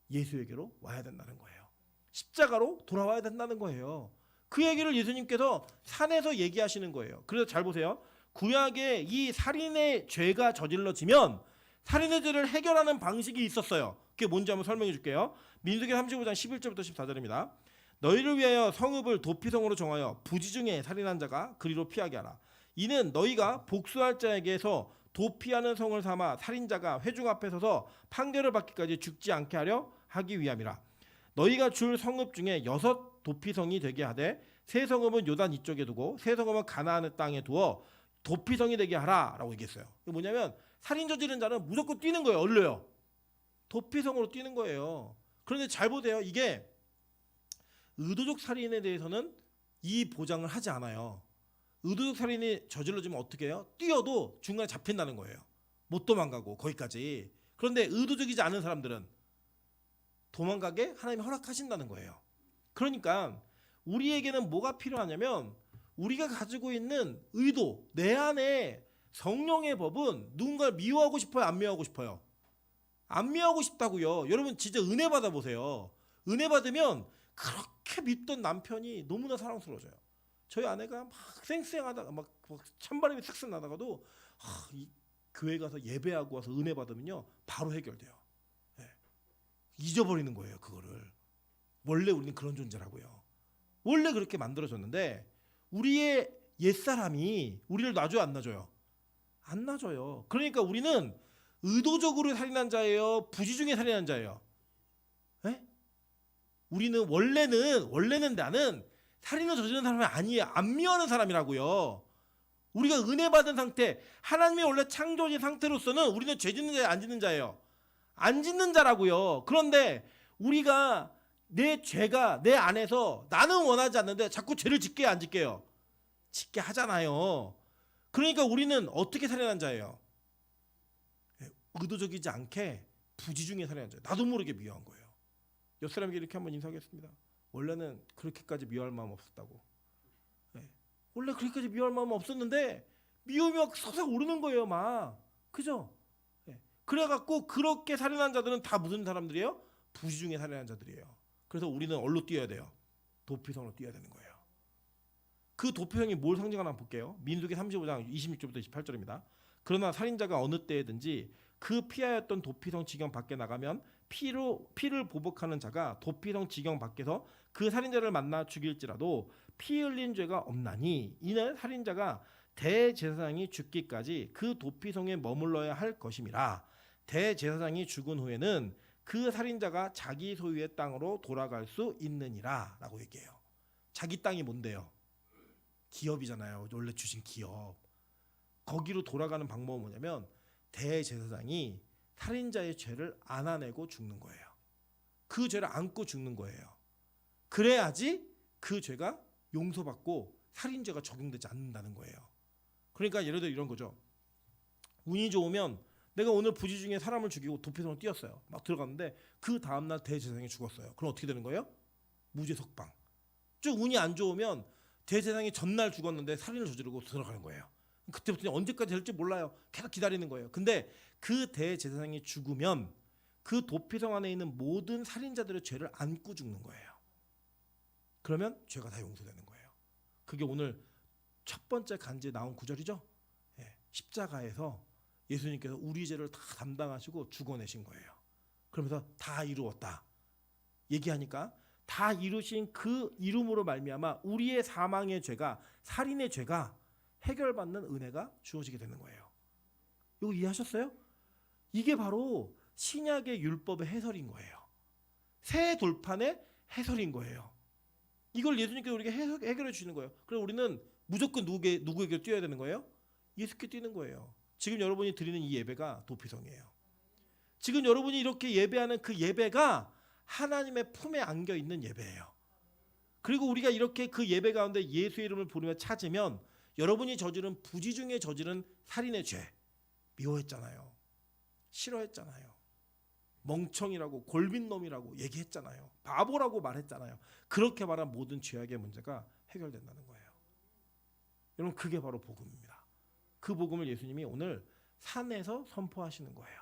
예수에게로 와야 된다는 거예요. 십자가로 돌아와야 된다는 거예요. 그 얘기를 예수님께서 산에서 얘기하시는 거예요. 그래서 잘 보세요. 구약에 이 살인의 죄가 저질러지면 살인의 죄를 해결하는 방식이 있었어요. 그게 뭔지 한번 설명해 줄게요. 민수기 35장 11절부터 14절입니다. 너희를 위하여 성읍을 도피성으로 정하여 부지 중에 살인한 자가 그리로 피하게 하라. 이는 너희가 복수할 자에게서 도피하는 성을 삼아 살인자가 회중 앞에 서서 판결을 받기까지 죽지 않게 하기 위함이라. 너희가 줄 성읍 중에 6 도피성이 되게 하되 세 성읍은 요단 이쪽에 두고 세 성읍은 가나안의 땅에 두어 도피성이 되게 하라라고 얘기했어요. 이게 뭐냐면 살인 저지른 자는 무조건 뛰는 거예요. 얼려요. 도피성으로 뛰는 거예요. 그런데 잘 보세요. 이게 의도적 살인에 대해서는 이 보장을 하지 않아요. 의도적 살인이 저질러지면 어떻게 해요? 뛰어도 중간에 잡힌다는 거예요. 못 도망가고 거기까지. 그런데 의도적이지 않은 사람들은 도망가게 하나님이 허락하신다는 거예요. 그러니까 우리에게는 뭐가 필요하냐면 우리가 가지고 있는 의도, 내 안에 성령의 법은 누군가를 미워하고 싶어요? 안 미워하고 싶어요? 안 미워하고 싶다고요. 여러분 진짜 은혜 받아보세요. 은혜 받으면 그렇게 믿던 남편이 너무나 사랑스러워져요. 저희 아내가 막 쌩쌩하다가 막 찬바람이 싹싹 나다가도 이 교회 가서 예배하고 와서 은혜 받으면요 바로 해결돼요. 네. 잊어버리는 거예요. 그거를 원래 우리는 그런 존재라고요. 원래 그렇게 만들어졌는데 우리의 옛사람이 우리를 놔줘요, 안 놔줘요? 안 놔줘요. 그러니까 우리는 의도적으로 살인한 자예요, 부지 중에 살인한 자예요? 에? 우리는 원래는 나는 살인을 저지르는 사람이 아니에요. 안 미워하는 사람이라고요. 우리가 은혜 받은 상태, 하나님의 원래 창조진 상태로서는 우리는 죄 짓는 자예요, 안 짓는 자예요? 안 짓는 자라고요. 그런데 우리가 내 죄가 내 안에서 나는 원하지 않는데 자꾸 죄를 짓게요, 안 짓게요? 짓게 하잖아요. 그러니까 우리는 어떻게 살인한 자예요? 의도적이지 않게 부지 중에 살인한 자예요. 나도 모르게 미워한 거예요. 옆 사람에게 이렇게 한번 인사하겠습니다. 원래는 그렇게까지 미워할 마음 없었다고. 원래 그렇게까지 미워할 마음 없었는데 미움이 막 솟아 오르는 거예요, 막. 그죠? 그래갖고 그렇게 살인한 자들은 다 무슨 사람들이에요? 부지 중에 살인한 자들이에요. 그래서 우리는 어디로 뛰어야 돼요? 도피성으로 뛰어야 되는 거예요. 그 도피성이 뭘 상징하나 볼게요. 민수기 35장 26절부터 28절입니다. 그러나 살인자가 어느 때든지 그 피하였던 도피성 지경 밖에 나가면 피를 보복하는 자가 도피성 지경 밖에서 그 살인자를 만나 죽일지라도 피 흘린 죄가 없나니 이는 살인자가 대제사장이 죽기까지 그 도피성에 머물러야 할 것임이라. 대제사장이 죽은 후에는 그 살인자가 자기 소유의 땅으로 돌아갈 수 있느니라 라고 얘기해요. 자기 땅이 뭔데요? 기업이잖아요. 원래 주신 기업. 거기로 돌아가는 방법은 뭐냐면 대제사장이 살인자의 죄를 안아내고 죽는 거예요. 그 죄를 안고 죽는 거예요. 그래야지 그 죄가 용서받고 살인죄가 적용되지 않는다는 거예요. 그러니까 예를 들어 이런 거죠. 운이 좋으면 내가 오늘 부지 중에 사람을 죽이고 도피성으로 뛰었어요. 막 들어갔는데 그 다음날 대제사장이 죽었어요. 그럼 어떻게 되는 거예요? 무죄 석방. 쭉 운이 안 좋으면 대제사장이 전날 죽었는데 살인을 저지르고 들어가는 거예요. 그때부터 언제까지 될지 몰라요. 계속 기다리는 거예요. 근데 그 대제사장이 죽으면 그 도피성 안에 있는 모든 살인자들의 죄를 안고 죽는 거예요. 그러면 죄가 다 용서되는 거예요. 그게 오늘 첫 번째 간지에 나온 구절이죠. 십자가에서 예수님께서 우리 죄를 다 담당하시고 죽어내신 거예요. 그러면서 다 이루었다 얘기하니까 다 이루신 그 이름으로 말미암아 우리의 사망의 죄가, 살인의 죄가 해결받는 은혜가 주어지게 되는 거예요. 이거 이해하셨어요? 이게 바로 신약의 율법의 해설인 거예요. 새 돌판의 해설인 거예요. 이걸 예수님께서 우리에게 해결해 주시는 거예요. 그래서 우리는 무조건 누구에게 뛰어야 되는 거예요? 예수께 뛰는 거예요. 지금 여러분이 드리는 이 예배가 도피성이에요. 지금 여러분이 이렇게 예배하는 그 예배가 하나님의 품에 안겨 있는 예배예요. 그리고 우리가 이렇게 그 예배 가운데 예수의 이름을 부르며 찾으면 여러분이 저지른 부지 중에 저지른 살인의 죄 미워했잖아요. 싫어했잖아요. 멍청이라고 골빈놈이라고 얘기했잖아요. 바보라고 말했잖아요. 그렇게 말한 모든 죄악의 문제가 해결된다는 거예요. 여러분 그게 바로 복음입니다. 그 복음을 예수님이 오늘 산에서 선포하시는 거예요.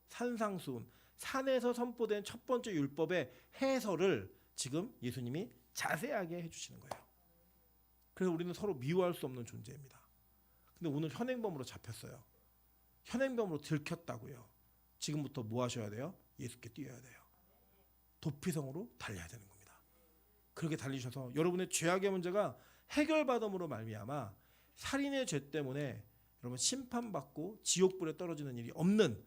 산상수훈, 산에서 선포된 첫 번째 율법의 해설을 지금 예수님이 자세하게 해주시는 거예요. 그래서 우리는 서로 미워할 수 없는 존재입니다. 근데 오늘 현행범으로 잡혔어요. 현행범으로 들켰다고요. 지금부터 뭐 하셔야 돼요? 예수께 뛰어야 돼요. 도피성으로 달려야 되는 겁니다. 그렇게 달리셔서 여러분의 죄악의 문제가 해결받음으로 말미암아 살인의 죄 때문에 여러분 심판받고 지옥불에 떨어지는 일이 없는